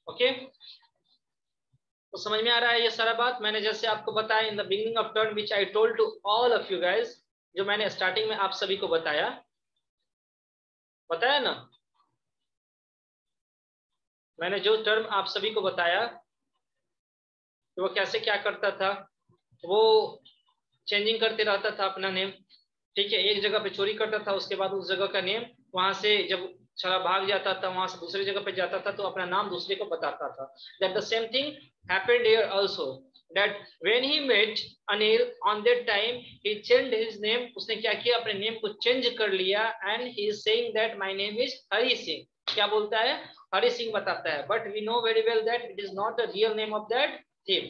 Okay, तो समझ में आ रहा है ये सारा बात। मैंने जैसे आपको बताया in the beginning of term which I told to all of you guys, जो मैंने स्टार्टिंग में आप सभी को बताया ना, मैंने जो टर्म आप सभी को बताया कि वो कैसे क्या करता था, वो चेंजिंग करते रहता था अपना नेम। ठीक है, एक जगह पे चोरी करता था, उसके बाद उस जगह का नेम, वहां से जब चला भाग जाता था, वहां से दूसरी जगह पे जाता था तो अपना नाम दूसरे को बताता था। That the same thing happened here also, that when he met Anil on that time he changed his name. उसने क्या किया, अपने नेम को चेंज कर लिया, and he is saying that my name is Hari Singh. क्या बोलता है, हरि सिंह बताता है, but we know very well that it is not the real name of that thief,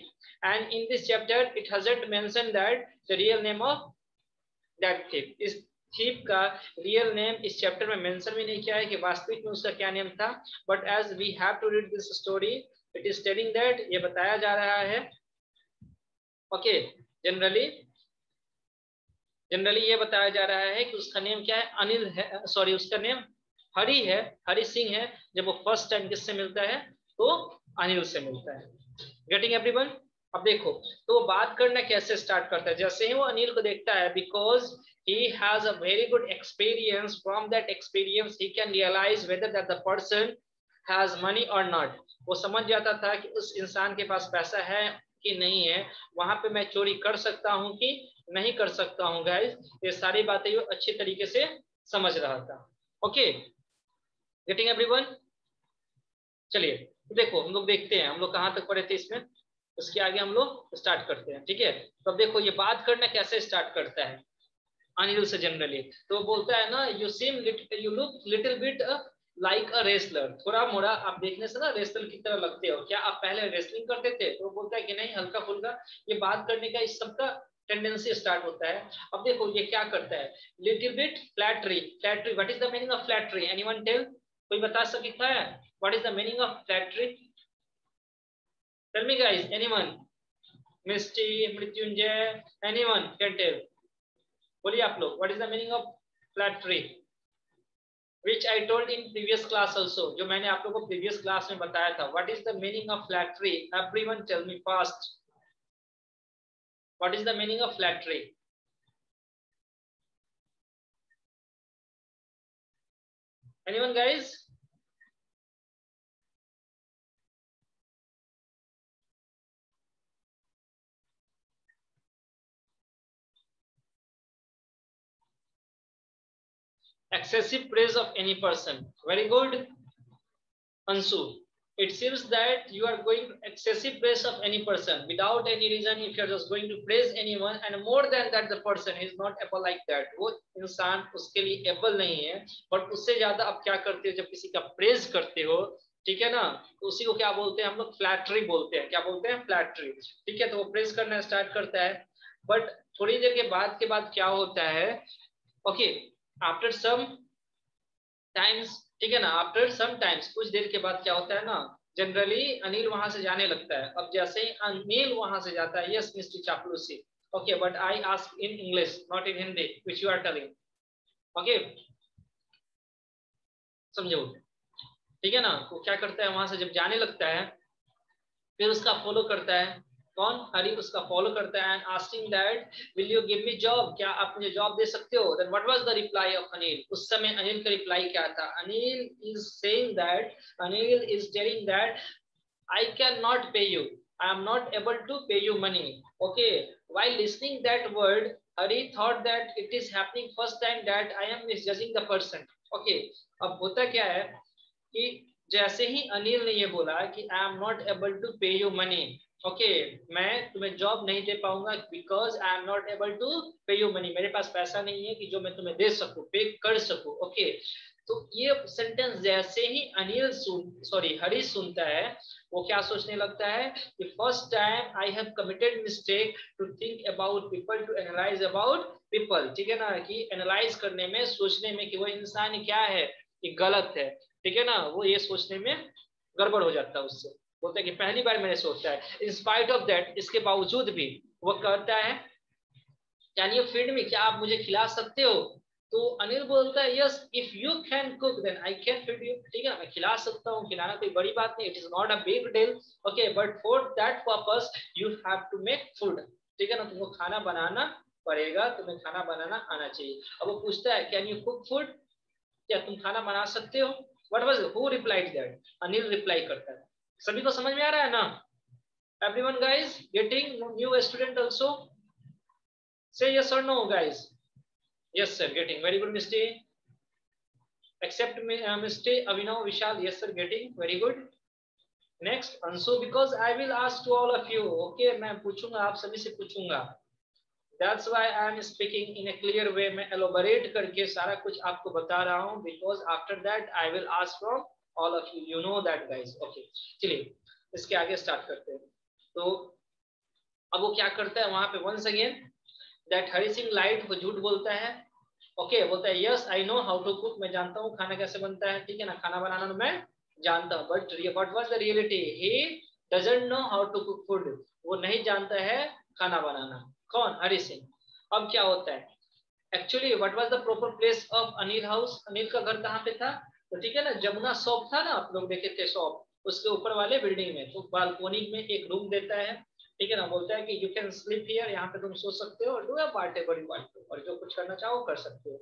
and in this chapter it hasn't mentioned that the real name of that thief. इस thief का real name इस chapter में mention भी नहीं किया है कि वास्तविक में उसका क्या नेम था, but as we have to read this story it is telling that, ये बताया जा रहा है ओके, जनरली ये बताया जा रहा है कि उसका नेम क्या है, अनिल है, सॉरी उसका नेम हरि है, हरि सिंह है। जब वो फर्स्ट टाइम किससे मिलता है, तो अनिल से मिलता है। Getting everyone. अब देखो तो वो बात करना कैसे स्टार्ट करता है, जैसे ही वो अनिल को देखता है, because he has a very good experience, from that experience he can realize whether that the person has money or not। वो समझ जाता था कि उस इंसान के पास पैसा है कि नहीं है, वहां पे मैं चोरी कर सकता हूं कि नहीं कर सकता हूं गाइस, ये सारी बातें वो अच्छी तरीके से समझ रहा था। Okay, getting everyone. चलिए देखो हम लोग देखते हैं हम लोग कहाँ तक पढ़े थे इसमें, उसके आगे हम लोग स्टार्ट करते हैं। ठीक है, तो अब देखो ये बात करना कैसे स्टार्ट करता है अनिल से जनरली। तो बोलता है ना, you look little bit like a wrestler. थोड़ा मोड़ा आप देखने से ना रेसलर की तरह लगते हो, क्या आप पहले रेसलिंग करते थे? तो बोलता है कि नहीं, हल्का फुल्का। ये बात करने का इस सबका टेंडेंसी स्टार्ट होता है। अब देखो ये क्या करता है, little bit flattery. Flattery, what is the meaning of flattery? Anyone tell? कोई बता सकता है what is the meaning of flattery? Tell me guys, anyone? Misty, Mrityunjay, anyone can tell? बोलिए आप लोग, what is the meaning of flattery? Which I told in previous class also, जो मैंने आप लोगों को previous class में बताया था। What is the meaning of flattery? Everyone tell me fast. What is the meaning of flattery? Anyone guys? Excessive praise of any person. Very good, Ansu. It seems that you are going to excessive praise of any person without any reason. If you are just going to praise anyone and more than that the person is not able like that, वो इंसान उसके लिए able नहीं है, but उससे ज्यादा आप क्या करते हो जब किसी का praise करते हो, ठीक है ना, तो उसी को क्या बोलते हैं हम लोग, फ्लैटरी बोलते हैं। क्या बोलते हैं? फ्लैटरी। ठीक है, तो वो प्रेस करना स्टार्ट करता है, बट थोड़ी देर के बाद क्या होता है, ओके, आफ्टर सम टाइम्स, ठीक है ना, आफ्टर सम टाइम्स, कुछ देर के बाद क्या होता है ना, जनरली अनिल वहां से जाने लगता है। अब जैसे ही अनिल वहां से जाता है, यस मिस्टर चापलूसी, okay, but I ask in English not in Hindi which you are telling, okay, समझो, ठीक है ना। वो क्या करता है, वहां से जब जाने लगता है, फिर उसका फॉलो करता है कौन, हरी, उसका फॉलो करता है and asking that will you give me job, क्या आप मुझे जॉब दे सकते हो? Then what was the reply of Anil? उस समय अनिल का रिप्लाई क्या था? Anil is saying that, Anil is telling that I cannot pay you. I am not able to pay you money. Okay. While listening that word, Hari thought that it is happening first time that I am misjudging the person. Okay. अब होता क्या है कि जैसे ही अनिल ने ये बोला कि I am not able to pay you money, okay, मैं तुम्हें जॉब नहीं दे पाऊंगा because I am not able to pay you money, मेरे पास पैसा नहीं है कि जो मैं तुम्हें दे सकूं, पे कर सकूं, ओके। तो ये सेंटेंस जैसे ही अनिल हरी सुनता है, वो क्या सोचने लगता है कि first time I have committed mistake to think about people, to analyse about people, ठीक है ना, कि एनालाइज करने में, सोचने में कि वो इंसान क्या है, कि गलत है, ठीक है ना, वो ये सोचने में गड़बड़ हो जाता है उससे। बोलता है कि पहली बार मैंने सोचा है, इन स्पाइट ऑफ दैट, इसके बावजूद भी वो कहता है कैन यू फीड मी, क्या आप मुझे खिला सकते हो? तो अनिल बोलता है yes if you can cook then I can feed you, ठीक है, मैं खिला सकता हूँ, खिलाना कोई बड़ी बात नहीं, it is not a big deal, okay, but for that purpose you have to make food, ठीक है ना, तुमको खाना बनाना पड़ेगा, तुम्हें खाना बनाना आना चाहिए। अब वो पूछता है कैन यू कुक फूड, क्या तुम खाना बना सकते हो, what was who replied that, Anil reply करता है। सभी को समझ में आ रहा है ना, everyone guys getting new student also, say yes or no guys, yes sir getting, very good Misty, accept me Misty, Abhinav, Vishal, yes sir getting, very good। Next Anshu, because I will ask to all of you, okay, मैं पूछूंगा, आप सभी से पूछूंगा, that's why I am speaking in a clear way, मैं elaborate करके सारा कुछ आपको बता रहा हूँ, because after that I will ask from all of you, you know that guys, okay. चलिए इसके आगे स्टार्ट करते हैं। तो अब वो क्या करता है वहां पे, once again that Hari Singh lied, वो झूठ बोलता है, ओके, बोलता है yes I know how to cook, मैं जानता हूँ खाना कैसे बनता है, ठीक है ना, खाना बनाना मैं जानता हूँ, but what was the reality, he doesn't know how to cook food, वो नहीं जानता है खाना बनाना। कौन, हरी सिंह। अब क्या होता है, actually what was the proper place of Anil house, Anil का घर कहाँ पे था, तो ठीक है ना, जमुना शॉप था ना, आप लोग देखे थे शॉप, उसके ऊपर वाले बिल्डिंग में, तो बालकोनी में एक रूम देता है, ठीक है ना, बोलता है कि यू कैन स्लीप हियर, यहाँ पे तुम सो सकते हो, डू अ पार्टी बड़ी पार्टी, और जो कुछ करना चाहो कर सकते हो।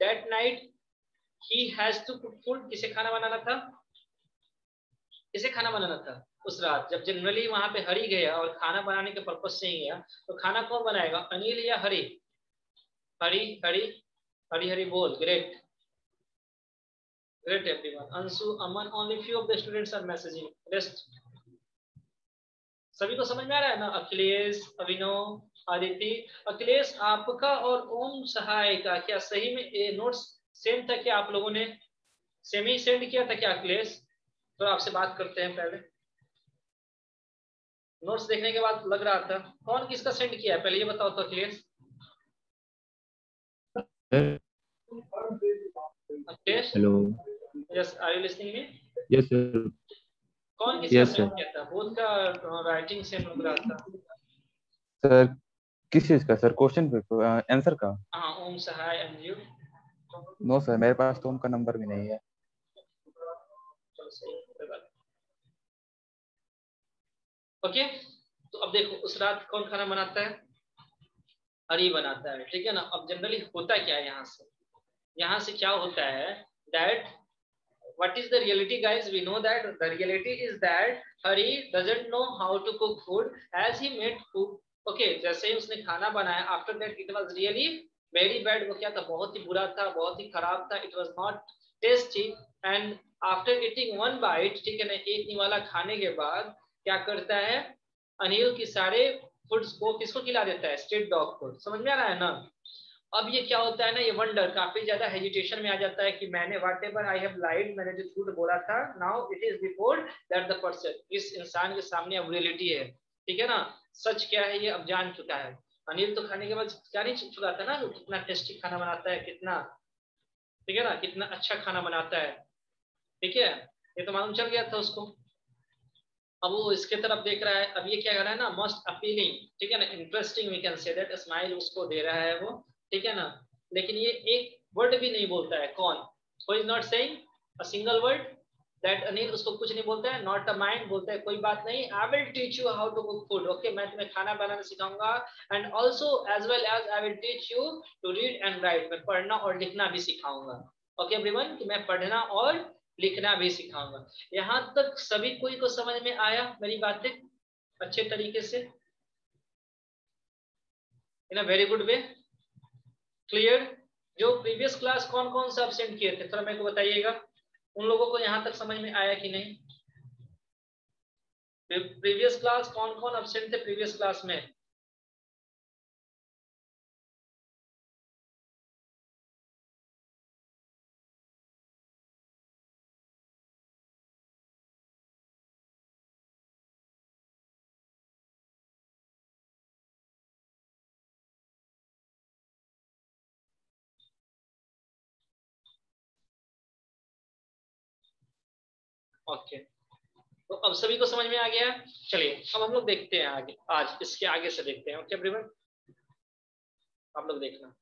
That night he has to cook food, किसे खाना बनाना था, किसे खाना बनाना था उस रात, जब जनरली वहां पे हरी गया और खाना बनाने के पर्पज से ही गया, तो खाना कौन बनाएगा, अनिल या हरी, हरी हरी हरी हरी बोल, great great everyone, Anshu, Aman, only few of the students are messaging, rest सभी को समझ में आ रहा है ना, अखिलेश, अभिनव, आदित्य, अखिलेश आपका और ओम सहाय का क्या सही में नोट्स सेम था क्या, आप लोगों ने सेम ही सेंड किया था क्या अखिलेश, तो आपसे बात करते हैं पहले, नोट्स देखने के बाद लग रहा था, कौन किसका सेंड किया है पहले ये बताओ तो Akhilesh, Akhilesh, hello, yes are you listening me, yes sir, कौन किसका यस सेंड सर। किया था, बोध का राइटिंग सेम लग रहा था, सर किस चीज का सर, क्वेश्चन पे आंसर का? हाँ ओम सहाय एंड यू, नो सर, मेरे पास तो उनका नंबर भी नहीं है। चलो सही कोई बात, ओके। तो अब देखो उस रात कौन खाना बनाता है, हरी बनाता है, ठीक है ना। अब जनरली होता क्या है यहाँ से क्या होता है, that what is the reality guys, we know that the reality is that Hari doesn't know how to cook food as he made food, okay, जैसे ही उसने खाना बनाया after that it was really very bad, वो क्या था, बहुत ही बुरा था, बहुत ही खराब था, it was not tasty, and after eating one bite, ठीक है ना, एक निवाला खाने के बाद क्या करता है अनिल की सारे फूड्स को किसको खिला देता है, स्ट्रीट डॉग को, समझ में आ रहा है ना। अब ये क्या होता है ना, ये वंडर काफी ज्यादा हेजिटेशन में आ जाता है कि मैंने व्हाट एवर आई हैव लाइड, मैंने जो झूठ बोला था, now it is before that the person, इस इंसान के सामने अब रियलिटी है, ठीक है ना, सच क्या है ये अब जान चुका है। अनिल तो खाने के बाद क्या नहीं चुका था ना, कितना टेस्टी खाना बनाता है, कितना, ठीक है ना, कितना अच्छा खाना बनाता है, ठीक है, ये तो मालूम चल गया था उसको। अब वो इसके तरफ देख रहा है, अब ये क्या कर रहा है ना, मस्ट अपीलिंग, ठीक है ना, interesting, we can say that, smile उसको दे रहा है वो, ठीक है ना, लेकिन ये एक वर्ड भी नहीं बोलता है, कौन, who is not saying a single word, that Anil उसको कुछ नहीं बोलता है, नॉट अ माइंड, बोलता है कोई बात नहीं, I will teach you how to cook food, okay, मैं तुम्हें खाना बनाना सिखाऊंगा, and also as well as I will teach you to read and write, मैं पढ़ना और लिखना भी सिखाऊंगा, ओके एवरीवन, कि मैं पढ़ना और लिखना भी सिखाऊंगा। यहाँ तक सभी कोई को समझ में आया मेरी बातें अच्छे तरीके से, in a very good way, clear. जो प्रीवियस क्लास कौन कौन सा एब्सेंट किए थे थोड़ा मेरे को बताइएगा, उन लोगों को यहाँ तक समझ में आया कि नहीं, प्रीवियस क्लास कौन कौन एब्सेंट थे प्रीवियस क्लास में, ओके, तो अब सभी को समझ में आ गया। चलिए अब हम लोग देखते हैं आगे, आज इसके आगे से देखते हैं, ओके एवरीवन, आप लोग देखना।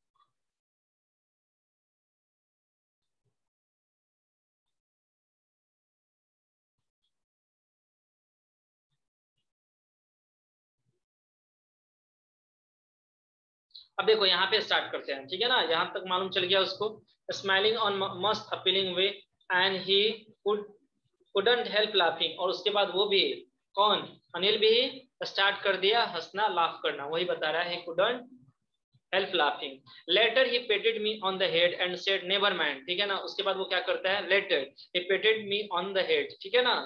अब देखो यहाँ पे स्टार्ट करते हैं, ठीक है ना, यहाँ तक मालूम चल गया उसको। Smiling on must appealing way and he couldn't help laughing, और उसके बाद वो भी कौन, अनिल भी स्टार्ट कर दिया हंसना, लाफ करना, वही बता रहा है couldn't help laughing. Later he patted me on the head and said never mind, ठीक है ना, उसके बाद वो क्या करता है, later he patted me on the head, ठीक है ना।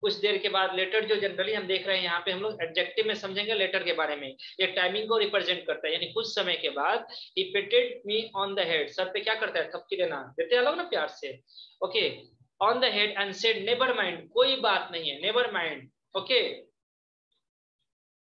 कुछ देर के बाद लेटर जो जनरली हम देख रहे हैं यहाँ पे हम लोग एडजेक्टिव में समझेंगे लेटर के बारे में, ये टाइमिंग को रिप्रेजेंट करता है, यानी कुछ समय के बाद he patted me on the head, sir पे क्या करता है, थपकी देना, देते हैं लोग ना प्यार से, okay, on the head and said never mind, कोई बात नहीं है, never mind, okay,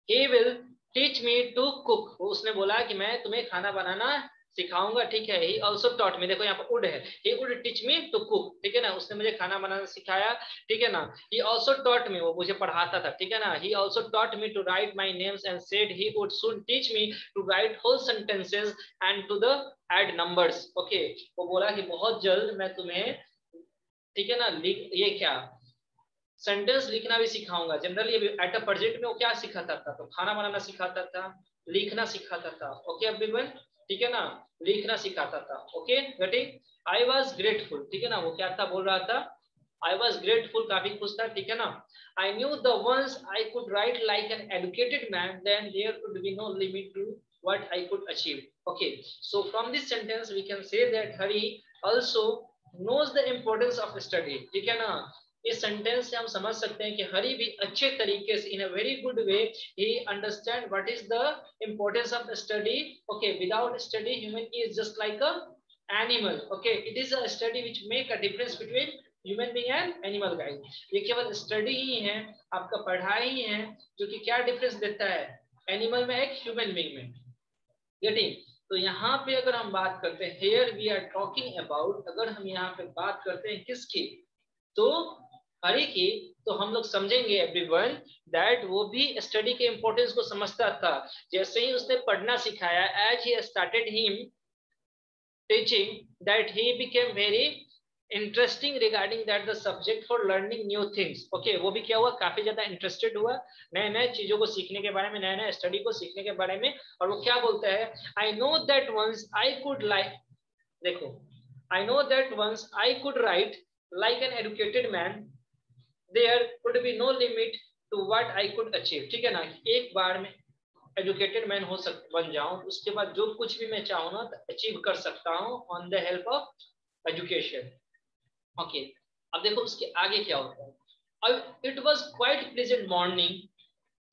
he will teach me to cook, उसने बोला कि मैं तुम्हें खाना बनाना सिखाऊंगा, ठीक है। he also taught me, देखो यहाँ पर would है, he would teach me to cook, ठीक है ना, उसने मुझे खाना बनाना सिखाया, ठीक है ना। he also taught me, वो मुझे पढ़ाता था, ठीक है ना। he also taught me to write my names and said he would soon teach me to write whole sentences and to the add numbers, okay, वो बोला कि बहुत जल्द मैं तुम्हें, ठीक है ना, ये क्या सेंटेंस लिखना भी सिखाऊंगा। जनरली एट अ प्रेजेंट में वो क्या सिखाता था, तो खाना बनाना सिखाता था, लिखना सिखाता था, ओके एवरीवन, ठीक है ना, लिखना सिखाता था, okay getting. I was grateful, ठीक है ना, वो क्या था बोल रहा था, आई वाज ग्रेटफुल, काफी खुश था, ठीक है ना। I knew the once I could write like an educated man then there would be no limit to what I could achieve, okay, so from this sentence we can say that Hari also knows the importance of study, ठीक है ना। इस sentence से हम समझ सकते हैं कि हरि भी अच्छे तरीके से in a very good way ही understand what is the importance of study, okay, without study human is just like a animal, okay, it is a study which make a difference between human being and animal guys. ये केवल study ही है, आपका पढ़ाई ही है जो कि क्या difference देता है एनिमल में एक ह्यूमन बीइंग में, गेटिंग। तो यहाँ पे अगर हम बात करते हैं, here we are talking about, अगर हम यहाँ पे बात करते हैं किसकी, तो हरि की, तो हम लोग समझेंगे एवरीवन दैट वो भी स्टडी के इंपॉर्टेंस को समझता था। जैसे ही उसने पढ़ना सिखाया, as he started him teaching that he became very interesting regarding that the subject for learning new things, okay, वो भी क्या हुआ, काफी ज्यादा इंटरेस्टेड हुआ नए नए चीजों को सीखने के बारे में, नए नए स्टडी को सीखने के बारे में। और वो क्या बोलता है, I know that once I could like, देखो, I know that once I could write like an educated man there could be no limit to what I could achieve, ठीक है ना, एक बार में एजुकेटेड मैन हो सक बन जाऊं, उसके बाद जो कुछ भी मैं चाहूँ ना अचीव कर सकता हूँ on the help of education, okay. अब देखो उसके आगे क्या होता है, it was quite pleasant morning,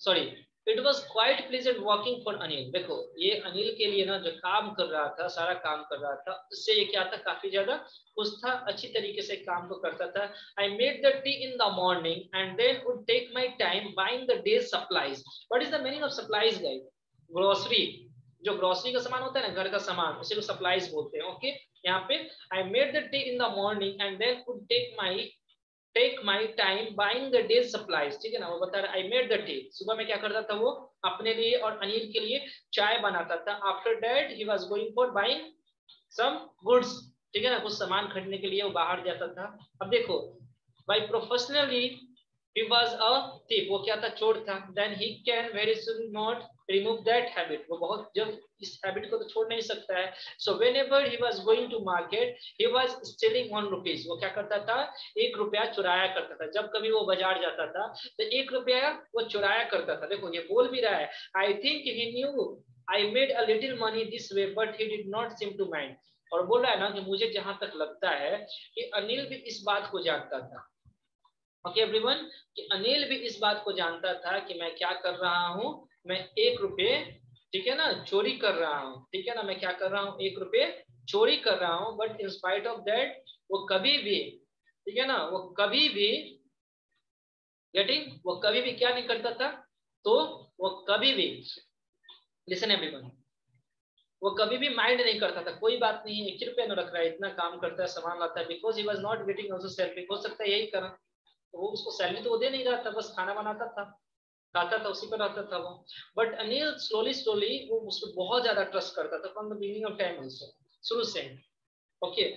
sorry, it was quite pleasant walking for Anil, देखो ये अनिल के लिए ना जो काम कर रहा था, सारा काम कर रहा था, उससे ये क्या था, काफी ज्यादा खुश था, अच्छी तरीके से काम को करता था। I made the tea in the morning and then would take my time buying the day's supplies, what is the meaning of supplies guys, grocery, जो ग्रोसरी का सामान होता है ना, घर का सामान, उसे को सप्लाईज बोलते हैं, ओके। यहाँ पे I made the tea in the morning and then would take my time buying the day's supplies, ठीक है ना, वो बता रहा है आई मेड द टी, सुबह में क्या करता था वो अपने लिए और अनिल के लिए चाय बनाता था। After that he was going for buying some goods, ठीक है ना, कुछ सामान खरीदने के लिए वो बाहर जाता था। अब देखो, by professionally he was a thief, वो क्या था, चोर था। then he can very soon not remove that habit, वो बहुत जब इस हैबिट को तो छोड़ नहीं सकता है। so whenever he was going to market he was stealing 1 rupees, वो क्या करता था, 1 रुपया चुराया करता था। जब कभी वो बाजार जाता था तो 1 रुपया वो चुराया करता था। देखो ये बोल भी रहा है, I think he knew I made a little money this way but he did not seem to mind, और बोल रहा है ना कि मुझे जहां तक लगता है कि अनिल भी इस बात को जानता था, ओके एवरीवन, कि अनिल भी इस बात को जानता था कि मैं क्या कर रहा हूं, मैं 1 रुपये, ठीक है ना, चोरी कर रहा हूं, ठीक है ना, मैं क्या कर रहा हूं, 1 रुपये चोरी कर रहा हूं। But in spite of that वो कभी भी, ठीक है ना, वो कभी भी गेटिंग, वो कभी भी क्या नहीं करता था, तो वो कभी भी, लिसन एवरीवन, वो कभी भी माइंड नहीं करता था, कोई बात नहीं है 1 रुपये न रख रहा है, इतना काम करता है, सामान लाता है, because he was not getting also salary, हो सकता है यही कारण, तो वो उसको सैलरी तो वो दे नहीं रहा था, बस खाना बनाता था, खाता था, उसी पर रहता था वो। बट अनिल स्लोली स्लोली वो उसको बहुत ज्यादा ट्रस्ट करता था from the beginning of time also, शुरू से, ओके।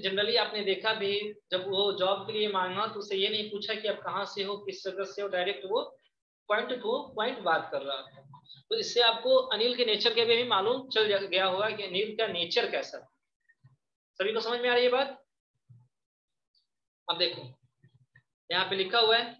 जनरली आपने देखा भी, जब वो जॉब के लिए मांगा तो उसे ये नहीं पूछा कि आप कहाँ से हो, किस जगह से हो, डायरेक्ट वो पॉइंट टू पॉइंट बात कर रहा था, तो इससे आपको अनिल के नेचर के भी मालूम चल गया होगा कि अनिल का नेचर कैसा। सभी को समझ में आ रही है बात? अब देखो यहाँ पे लिखा हुआ है,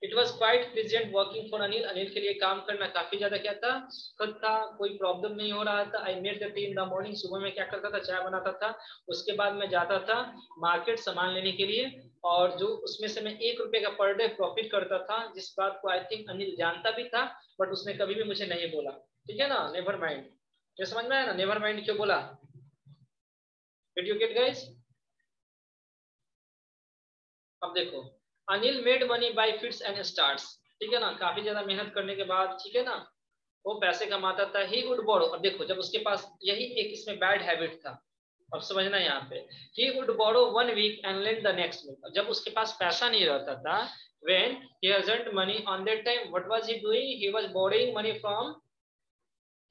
it was quite pleasant working for Anil. Anil के लिए काम करना काफी ज्यादा क्या था, सुखद था, कोई प्रॉब्लम नहीं हो रहा था। I made the tea in the morning, सुबह में क्या करता था, चाय बनाता था। उसके बाद मैं जाता था मार्केट सामान लेने के लिए, और जो उसमें से मैं 1 रुपए का पर डे प्रॉफिट करता था, जिस बात को आई थिंक अनिल जानता भी था, बट उसने कभी भी मुझे नहीं बोला। ठीक है ना, नेवर माइंड। ये समझ में आया ना, नेवर माइंड क्यों बोला? Did you get guys? अब देखो, Anil made money by fits and starts. ठीक है ना, काफी ज्यादा मेहनत करने के बाद, ठीक है ना, वो पैसे कमाता था। ही वुड बोरो। अब देखो, जब उसके पास, यही एक इसमें बैड हैबिट था, अब समझना यहाँ पे, he would borrow 1 week and lend the next week. जब उसके पास पैसा नहीं रहता था, when he hasn't money on that time, what was he doing, he was borrowing money from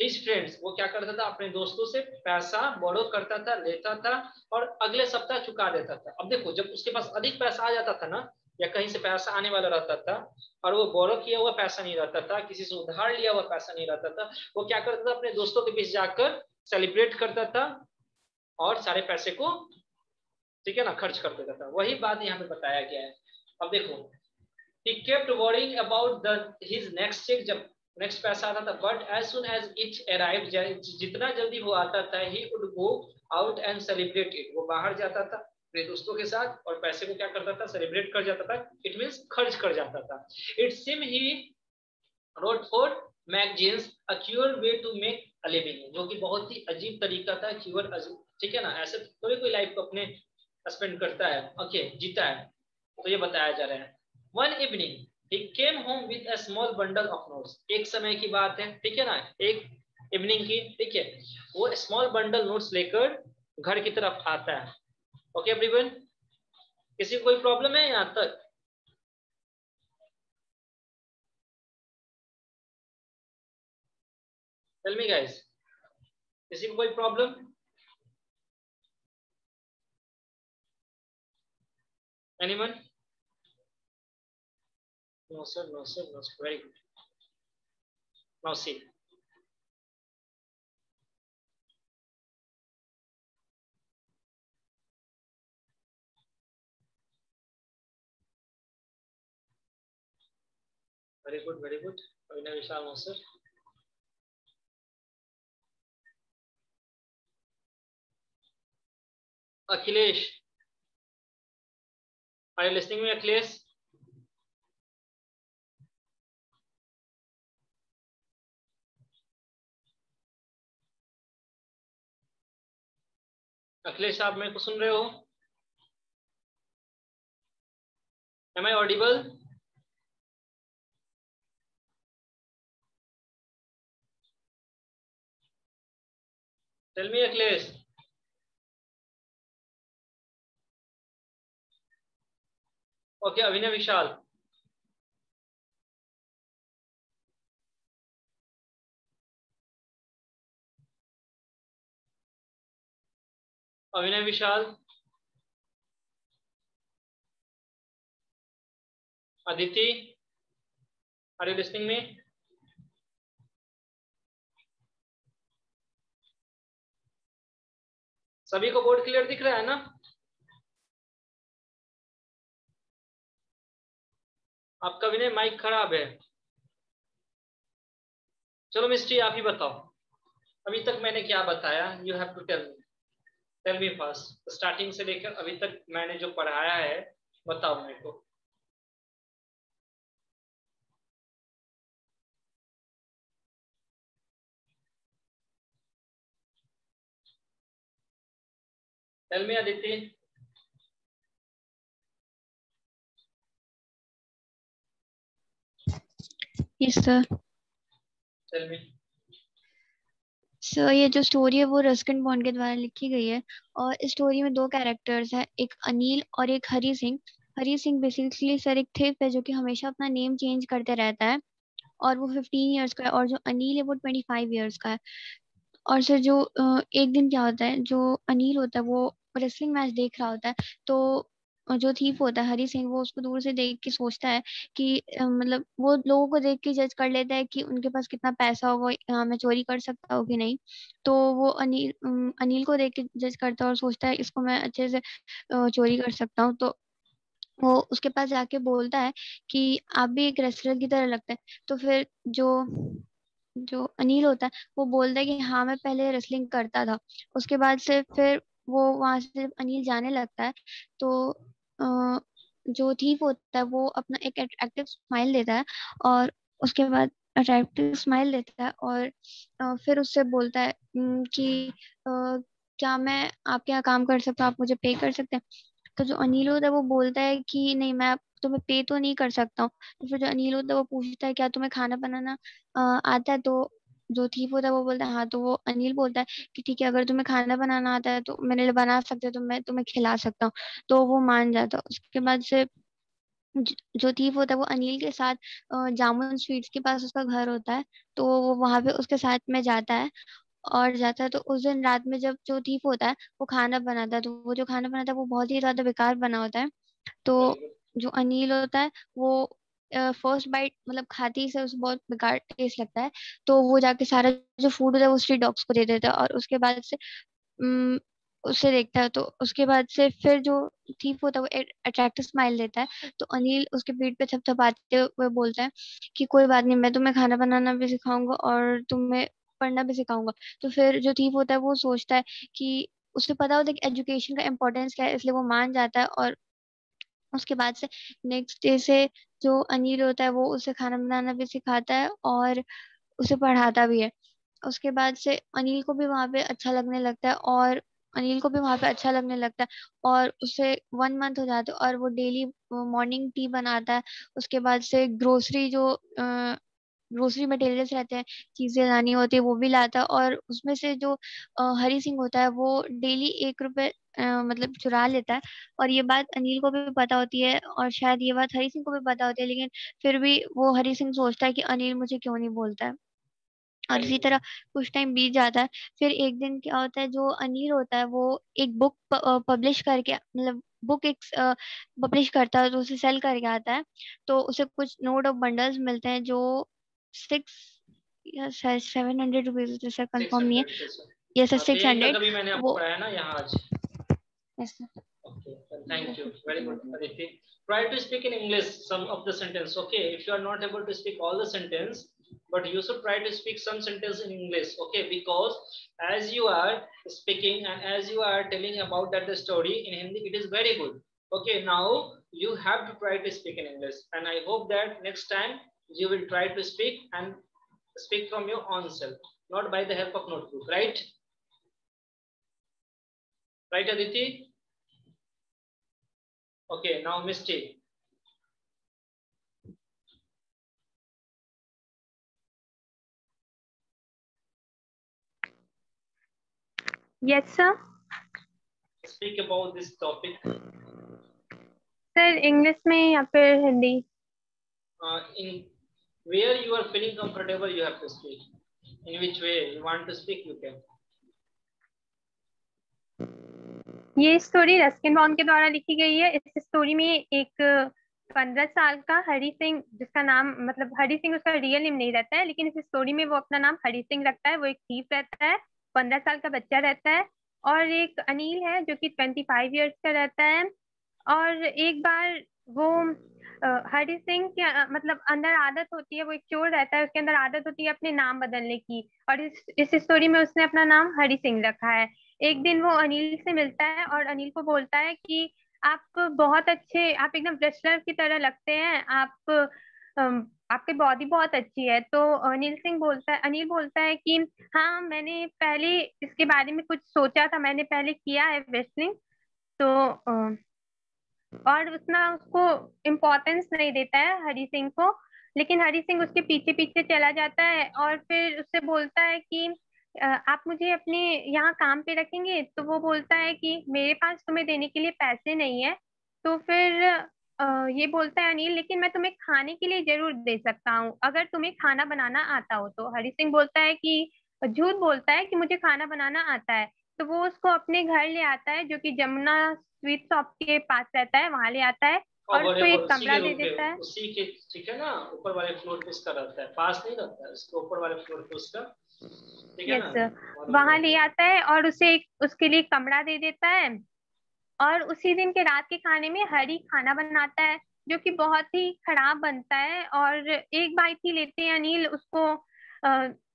his friends. वो क्या करता था, अपने दोस्तों से पैसा बोरो करता था, लेता था, और अगले सप्ताह चुका देता था। अब देखो, जब उसके पास अधिक पैसा आ जाता था ना, या कहीं से पैसा आने वाला रहता था, और वो बोरो किया हुआ पैसा नहीं रहता था, किसी से उधार लिया हुआ पैसा नहीं रहता था, वो क्या करता था, अपने दोस्तों के बीच जाकर सेलिब्रेट करता था, और सारे पैसे को, ठीक है ना, खर्च कर देता था। वही बात यहाँ पे बताया गया है। अब देखो, he kept worrying about his next check, जब नेक्स्ट पैसा आता था, but as soon as it arrived, जितना जल्दी वो आता था, he would go out and celebrate it, वो बाहर जाता था अपने दोस्तों के साथ, और पैसे को क्या करता था, सेलिब्रेट कर जाता था। इट मीन्स खर्च कर जाता था। It seem he wrote for magazines a queer way to make a living, जो कि बहुत ही अजीब तरीका था, क्यूर अजीब, ठीक है ना, ऐसे थोड़ी कोई लाइफ को अपने स्पेंड करता है, ओके, जीता है। तो ये बताया जा रहा है। One evening he came home with a small bundle of notes, एक समय की बात है, ठीक है ना, एक इवनिंग की, ठीक है, वो स्मॉल बंडल नोट्स लेकर घर की तरफ आता है। ओके एवरीवन, किसी को कोई प्रॉब्लम है यहाँ तक? टेल मी गाइस, किसी को कोई problem? Anyone? No sir, no sir, no sir, very good. Now see, very good, very good. Abhinav Vishal, no sir. Akhilesh, are you listening me Akhilesh? Akhilesh, आप मेरे को सुन रहे हो? Am I audible? Tell me Akhilesh. Okay, Abhinav Vishal. Abhinav Vishal, Aditi, are you listening me? सभी को board clear दिख रहा है ना? आपका विनय माइक खराब है। चलो मिस्ट्री, आप ही बताओ, अभी तक मैंने क्या बताया? You have to tell me first, starting से लेकर अभी तक मैंने जो पढ़ाया है, बताओ मेरे को। Tell me Aditi. Yes sir. Tell me. Sir ये जो स्टोरी है वो रस्किन बॉन्ड के द्वारा लिखी गई है, और इस स्टोरी में 2 कैरेक्टर्स हैं, एक अनिल और एक हरी सिंह। हरी सिंह बेसिकली सर एक थिप है जो कि हमेशा अपना नेम चेंज करते रहता है, और वो 15 इयर्स का है, और जो अनिल है वो 25 इयर्स का है। और सर जो एक दिन क्या होता है, जो अनिल होता है वो रेसलिंग मैच देख रहा होता है, तो जो थीफ होता है हरी सिंह, वो उसको दूर से देख के सोचता है कि मतलब वो लोगों को देख के जज कर लेता है कि उनके पास कितना पैसा होगा, मैं चोरी कर सकता हूँ कि नहीं। तो वो अनिल को देख के जज करता है और सोचता है इसको मैं अच्छे से चोरी कर सकता हूँ। तो वो उसके पास जाके बोलता है कि आप भी एक रेसलर की तरह लगते हैं। तो फिर जो जो अनिल होता है वो बोलता है कि हाँ मैं पहले रेसलिंग करता था। उसके बाद से फिर वो वहां से जब अनिल जाने लगता है तो जो थीफ होता है वो अपना एक अट्रैक्टिव स्माइल देता है, और उसके बाद अट्रैक्टिव स्माइल देता है और फिर उससे बोलता है कि क्या मैं आपके यहाँ काम कर सकता हूँ, आप मुझे पे कर सकते हैं। तो जो अनिल होता है वो बोलता है कि नहीं, मैं तुम्हें पे तो नहीं कर सकता हूँ। तो फिर जो अनिल होता है वो पूछता है क्या तुम्हें खाना बनाना आता है। तो जो थीफ होता है वो बोलता है हाँ। तो वो अनिल बोलता है कि ठीक है, अगर तुम्हें खाना बनाना आता है तो मेरे लिए बना सकते हो, तो मैं तुम्हें खिला सकता हूँ। तो वो मान जाता है। उसके बाद से जो थीफ होता है वो अनिल के साथ जामुन स्वीट्स के पास उसका घर होता है। तो वो वहां पे उसके साथ में जाता है और जाता है। तो उस दिन रात में जब जो थीफ होता है वो खाना बनाता है, तो वो जो खाना बनाता है वो बहुत ही ज्यादा बेकार बना होता है। तो वेरी गुड। जो अनिल होता है वो फर्स्ट बाइट मतलब खाते ही से उसे बहुत बेकार टेस्ट लगता है। तो वो जाके सारा जो फूड होता है वो स्ट्रीट डॉग्स को दे देता है। और उसके बाद से उम, उसे देखता है। तो उसके बाद से फिर जो थीफ होता है वो अट्रैक्टिव स्माइल देता है। तो अनिल उसके पीठ पे थपथपाते हुए बोलता है कि कोई बात नहीं, मैं तुम्हें खाना बनाना भी सिखाऊंगा और तुम्हें पढ़ना भी सिखाऊंगा। तो फिर जो थीफ होता है वो सोचता है कि उसे पता होता है कि एजुकेशन का इम्पोर्टेंस क्या है, इसलिए वो मान जाता है। और उसके बाद से नेक्स्ट डे से जो अनिल होता है वो उसे खाना बनाना भी सिखाता है और उसे पढ़ाता भी है। उसके बाद से अनिल को भी वहां पे अच्छा लगने लगता है, और अनिल को भी वहां पे अच्छा लगने लगता है। और उसे 1 मंथ हो जाता है और वो डेली मॉर्निंग टी बनाता है। उसके बाद से ग्रोसरी मटेरियल्स रहते हैं, चीजें लानी होती है, वो भी लाता है। और उसमें से जो हरी सिंह होता है वो डेली 1 रुपए मतलब चुरा लेता है। और ये बात अनिल को भी पता होती है और शायद ये बात हरी सिंह को भी पता होती है, लेकिन फिर भी वो हरी सिंह सोचता है कि अनिल मुझे क्यों नहीं बोलता है। और वेरी इसी गुड। तरह कुछ टाइम बीत जाता है। फिर एक दिन क्या होता है, जो अनिल होता है वो एक बुक पब्लिश करके मतलब बुक एक पब्लिश करता है, तो उसे सेल करके आता है। तो उसे कुछ नोट ऑफ बंडल्स मिलते हैं जो 6 या 700 रुपीज, जैसा सिक्स कंफर्म नहीं है। हंड्रेड से सर। ये सर हाँ, तो सिक्स यही तक हंड्रेड अभी मैंने आपको वो पढ़ाया ना यहाँ आज। yes, sir. Okay, thank you. Very good, Aditi. Try to speak in English some of the sentence. Okay, if you are not able to speak all the sentence, but you should try to speak some sentence in English. Okay, because as you are speaking and as you are telling about that the story in Hindi, it is very good. Okay, now you have to try to speak in English, and I hope that next time you will try to speak and speak from your own self, not by the help of notebook. Right? Right, Aditi? Okay, now Misty. Yes, sir. Speak about this topic sir English में या फिर Hindi? in where you are feeling comfortable, you have to speak. In which way you want to speak, you can. ये story Ruskin Bond के द्वारा लिखी गई है। इस स्टोरी में एक 15 साल का हरी सिंह, जिसका नाम मतलब हरी सिंह उसका रियल नेम नहीं रहता है, लेकिन इस स्टोरी में वो अपना नाम हरी सिंह रखता है। वो एक थीफ रहता है, 15 साल का बच्चा रहता है। और एक अनिल है जो कि 25 ईयर्स का रहता है। और एक बार वो हरी सिंह के मतलब अंदर आदत होती है, वो एक चोर रहता है, उसके अंदर आदत होती है अपने नाम बदलने की। और इस स्टोरी में उसने अपना नाम हरी सिंह रखा है। एक दिन वो अनिल से मिलता है और अनिल को बोलता है कि आप बहुत अच्छे, आप एकदम रेसलर की तरह लगते हैं, आपकी बॉडी बहुत अच्छी है। तो अनिल बोलता है कि हाँ, मैंने पहले इसके बारे में कुछ सोचा था, मैंने पहले किया है रेसलिंग। तो और उतना उसको इम्पोर्टेंस नहीं देता है हरी सिंह को। लेकिन हरी सिंह उसके पीछे पीछे चला जाता है और फिर उससे बोलता है कि आप मुझे अपने यहाँ काम पे रखेंगे? तो वो बोलता है कि मेरे पास तुम्हें देने के लिए पैसे नहीं है। तो फिर ये बोलता है अनिल, लेकिन मैं तुम्हें खाने के लिए जरूर दे सकता हूँ अगर तुम्हें खाना बनाना आता हो। तो हरी सिंह बोलता है कि झूठ बोलता है कि मुझे खाना बनाना आता है। तो वो उसको अपने घर ले आता है, जो कि जमुना स्वीट शॉप के पास रहता है, वहां ले आता है और उसको एक कमरा दे देता है। उसी के, ठीक है ना, ऊपर वाले फ्लोर पे उसका रहता है, पास नहीं रहता है, उसके ऊपर वाले फ्लोर पे उसका, ठीक है ना, वहां ले आता है और उसे उसके लिए कमरा दे देता है। और उसी दिन के रात के खाने में हरी खाना बनाता है जो कि बहुत ही खराब बनता है, और एक बाइट ही लेते हैं अनिल उसको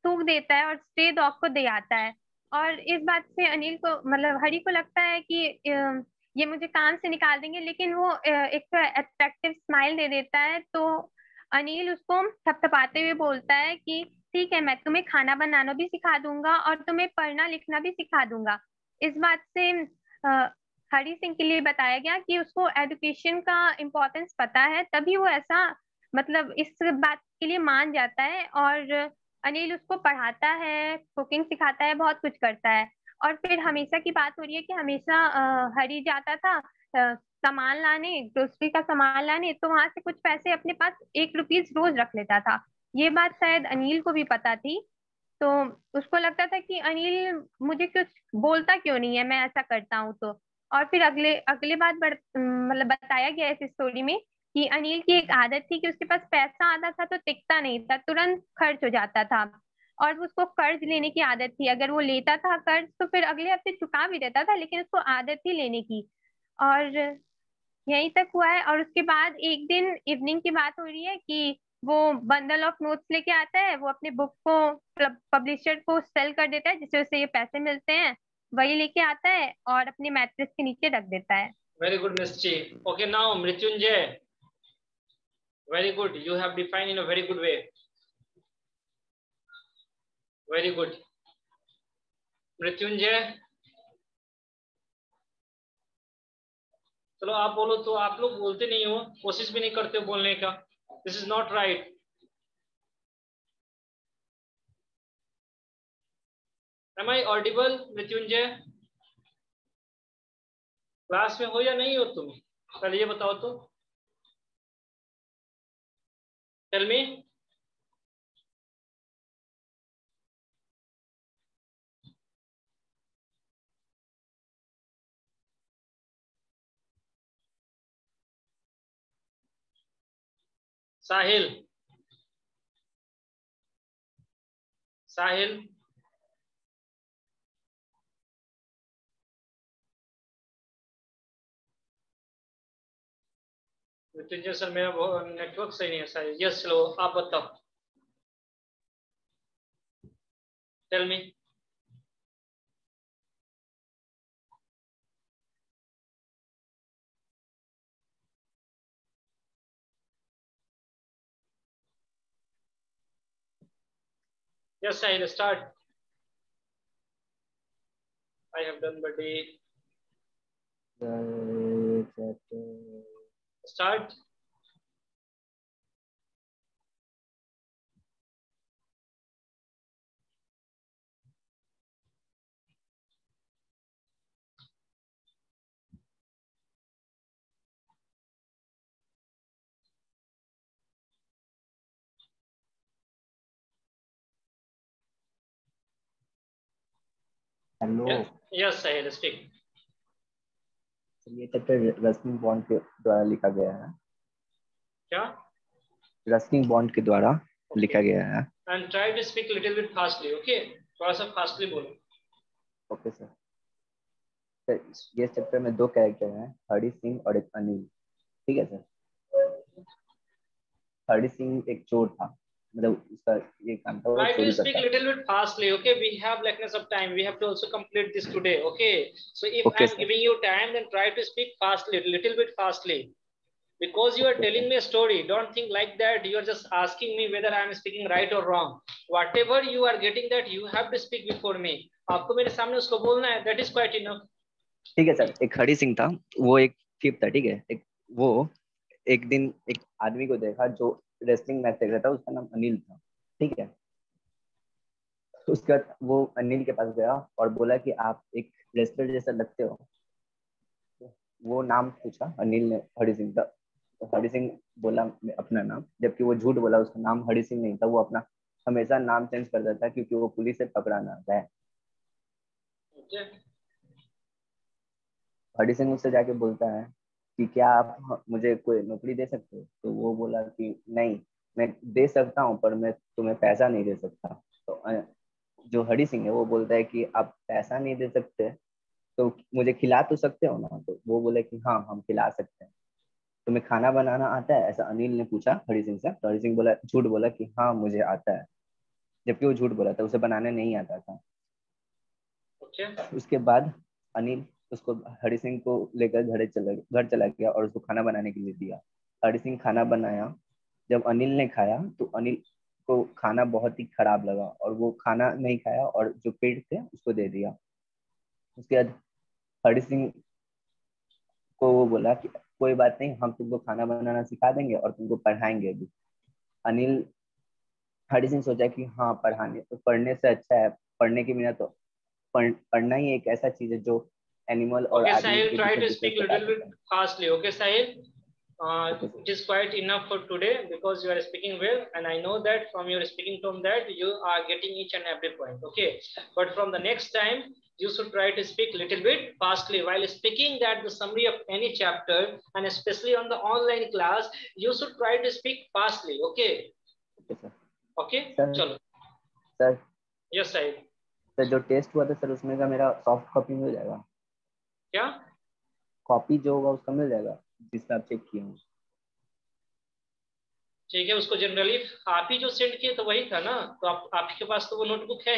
थूक देता है और स्ट्रे डॉग को दे आता है। और इस बात से अनिल को मतलब हरी को लगता है कि ये मुझे काम से निकाल देंगे, लेकिन वो एक अट्रैक्टिव स्माइल दे देता है। तो अनिल उसको थपथपाते हुए बोलता है कि ठीक है, मैं तुम्हें खाना बनाना भी सिखा दूंगा और तुम्हें पढ़ना लिखना भी सिखा दूंगा। इस बात से हरी सिंह के लिए बताया गया कि उसको एजुकेशन का इम्पोर्टेंस पता है, तभी वो ऐसा मतलब इस बात के लिए मान जाता है। और अनिल उसको पढ़ाता है, कुकिंग सिखाता है, बहुत कुछ करता है। और फिर हमेशा की बात हो रही है कि हमेशा हरी जाता था सामान लाने, ग्रोसरी का सामान लाने, तो वहां से कुछ पैसे अपने पास 1 रुपीज रोज रख लेता था। ये बात शायद अनिल को भी पता थी। तो उसको लगता था कि अनिल मुझे कुछ बोलता क्यों नहीं है, मैं ऐसा करता हूँ तो। और फिर अगले अगले बात मतलब बताया गया है इस स्टोरी में कि अनिल की एक आदत थी कि उसके पास पैसा आता था तो टिकता नहीं था, तुरंत खर्च हो जाता था। और उसको कर्ज लेने की आदत थी, अगर वो लेता था कर्ज तो फिर अगले हफ्ते चुका भी देता था, लेकिन उसको आदत थी लेने की। और यहीं तक हुआ है। और उसके बाद एक दिन इवनिंग की बात हो रही है कि वो बंडल ऑफ नोट्स लेके आता है, वो अपने बुक को पब्लिशर को सेल कर देता है जिससे उसे ये पैसे मिलते हैं, वही लेके आता है और अपने मैट्रेस के नीचे रख देता है। वेरी गुड मिस ची। Okay now Mrityunjay, very good, you have defined in a very good way, very good. Mrityunjay चलो आप बोलो, तो आप लोग बोलते नहीं हो, कोशिश भी नहीं करते हो बोलने का, this is not right. Am I audible Mrityunjay? Class में हो या नहीं हो तुम, पहले ये बताओ तो, tell me. Sahil, Sahil Mrityunjay sir मेरा नेटवर्क सही नहीं है साहिल। यस चलो आप बताओ, tell me. Yes Sahil start. I have done birthday. Start. Hello. Yes, Sahil, speak. ये चैप्टर रस्किन बॉन्ड के द्वारा लिखा गया है। क्या? रस्किन बॉन्ड के द्वारा लिखा गया है। And try to speak little bit fastly, okay? थोड़ा सा फास्टली बोलो। Okay sir. सर ये चैप्टर में 2 कैरेक्टर हैं, हरी सिंह और एक अनिल, ठीक है सर। हरी सिंह एक चोर था, मतलब उसका ये काम था, वो Try to चोरी speak करता था। little bit fastly, okay? We have lackness of time. We have to also complete this today, okay? So if Okay, I'm sir. giving you time, then try to speak fastly, little bit fastly. Because you are telling me a story, don't think like that. You are just asking me whether I am speaking right or wrong. Whatever you are getting, that you have to speak before me. आपको मेरे सामने उसको बोलना है. That is quite enough. ठीक है sir. एक हरी सिंह था, वो एक थिप था, ठीक है। वो एक दिन एक आदमी को देखा जो रेसलिंग मैच देख रहा था, उसका नाम अनिल था, ठीक है। उसके बाद वो अनिल के पास गया और बोला कि आप एक रेसलर जैसा लगते हो। वो नाम पूछा अनिल ने हरी सिंह का, तो हरी सिंह बोला अपना नाम, जबकि वो झूठ बोला, उसका नाम हरी सिंह नहीं था। वो अपना हमेशा नाम चेंज करता था क्योंकि वो पुलिस से पकड़ा ना जाए। Okay. हरी सिंह उससे जाके बोलता है कि क्या आप मुझे कोई नौकरी दे सकते हो? तो वो बोला कि नहीं, मैं दे सकता हूँ पर मैं तुम्हें पैसा नहीं दे सकता। तो जो हरी सिंह है वो बोलता है कि आप पैसा नहीं दे सकते तो मुझे खिला तो सकते हो ना? तो वो बोले कि हाँ, हम खिला सकते हैं। तुम्हें खाना बनाना आता है? ऐसा अनिल ने पूछा हरी सिंह से। तो हरी सिंह बोला, झूठ बोला कि हाँ मुझे आता है, जबकि वो झूठ बोला था, उसे बनाने नहीं आता था। ओके उसके बाद अनिल उसको हरी सिंह को लेकर घर चला गया और उसको खाना बनाने के लिए दिया। हरी सिंह खाना बनाया। जब अनिल ने खाया तो अनिल को खाना बहुत ही खराब लगा और वो खाना नहीं खाया और जो पेट थे उसको दे दिया। उसके बाद हरी सिंह को वो बोला कि कोई बात नहीं, हम तुमको खाना बनाना सिखा देंगे और तुमको पढ़ाएंगे भी। अनिल हरी सिंह सोचा कि हाँ, पढ़ने से अच्छा है, पढ़ने की बिना तो पढ़ना ही एक ऐसा चीज है जो एनिमल और Okay, आदमी Sahil, के try बीच में to डिफरेंस speak बता little देता bit है। fastly. Okay, Sahil. Okay It is quite enough for today because you are speaking well, and I know that from your speaking tone that you are getting each and every point. Okay, but from the next time, you should try to speak little bit fastly while speaking that the summary of any chapter, and especially on the online class, you should try to speak fastly. Okay. Sir. Okay. Sir चलो. Sir Yes, Sahil. Sir जो test हुआ था sir, उसमें का मेरा soft copy मिल जाएगा? क्या? Copy जो होगा उसका मिल जाएगा जिसका आप चेक किए हैं? ठीक है, उसको जनरली आप ही जो सेंड किए तो वही था ना, तो आपके पास तो वो नोटबुक है।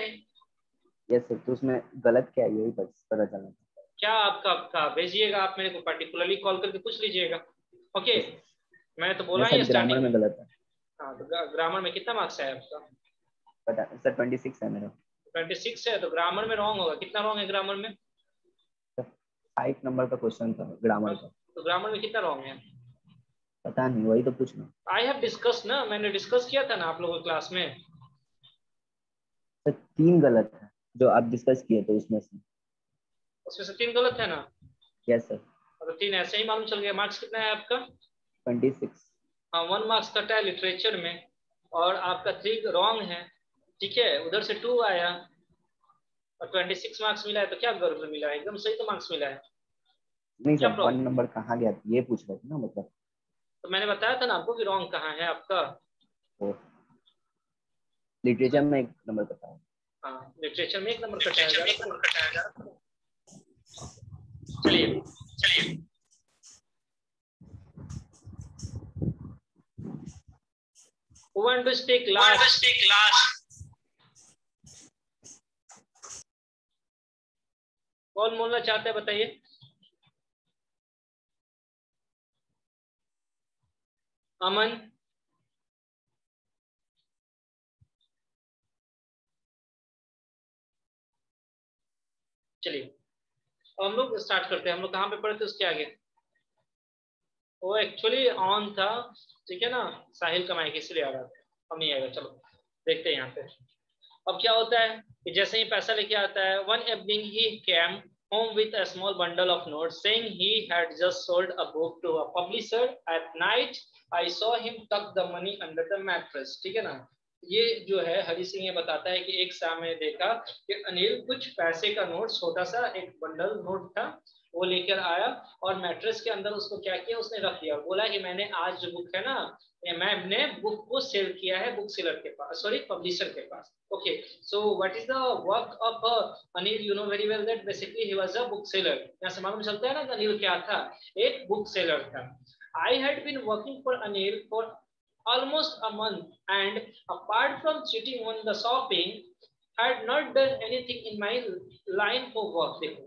Yes sir. तो उसमें गलत क्या है यही बस पता चलना था। क्या आपका भेजिएगा, आप मेरे को पर्टिकुलरली कॉल करके पूछ लीजिएगा। ओके, यस मैंने तो नहीं बोला ही सर, ग्रामर स्टार्टिंग में में। गलत है। हाँ, तो ग्रामर में कितना मार्क्स है आपका? पता सर, 26 है मेरा। 26 है, तो ग्रामर में रॉन्ग होगा। कितना रॉन्ग है ग्रामर में? सर 5 नंबर का क्वेश्चन था ग्रामर का। तो ग्रामर में कितना रॉन्ग है? पता नहीं, वही तो पूछना। आई हैव डिस्कस ना, मैंने डिस्कस किया था ना आप लोगों की क्लास में। सर 3 गलत है जो आप डिस्कस किए थे उसमें से। उसमें से 3 गलत है ना? Yes sir. तो 3 ऐसे ही मालूम चल गया। मार्क्स कितना है आपका? 26। हाँ, 1 मार्क्स कटा है लिटरेचर में, और आपका 3 रॉन्ग है। ठीक है, उधर से 2 आया और 26 मार्क्स मिला है, तो क्या गर्व मिला है? एकदम सही तो मार्क्स मिला है। नहीं क्या सर, 1 प्रॉब्लम? नंबर कहाँ गया था ये पूछ रहे थे ना, मतलब। तो मैंने बताया था ना आपको कि रॉन्ग कहाँ है आपका। वो लिटरेचर में 1 नंबर कटा है। हाँ, लिटरेचर में 1 नंबर कटा है, चलिए चलिए। Who want to speak last? कौन बोलना चाहता है बताइए? अमन? चलिए, हम लोग स्टार्ट करते हैं। हम लोग कहाँ पे पढ़े थे उसके आगे? वो एक्चुअली ऑन था, ठीक है ना। साहिल का माइक इसलिए आ रहा था, हम नहीं आएगा। चलो देखते हैं यहाँ पे। अब क्या होता है कि जैसे ही पैसा लेके आता है, one evening he came home with a small bundle of notes saying he had just sold a book to a publisher. At night I saw him tuck the money under the mattress. ठीक है ना। ये जो है हरी सिंह ये बताता है कि एक शाम में देखा कि अनिल कुछ पैसे का नोट, छोटा सा एक बंडल नोट था, वो लेकर आया और मैट्रेस के अंदर उसको क्या किया, उसने रख दिया। बोला कि मैंने आज जो बुक है ना, मैंने बुक को सेल किया है बुक सेलर के पास, सॉरी पब्लिशर के पास। Okay, so what is the work of Anil? You know very well that basically he was a bookseller. यहाँ से मालूम चलता है ना कि अनिल क्या था, एक बुक सेलर था। I had been working for Anil for almost a month, and apart from cheating on the shopping, had not done anything in my line for work. देखो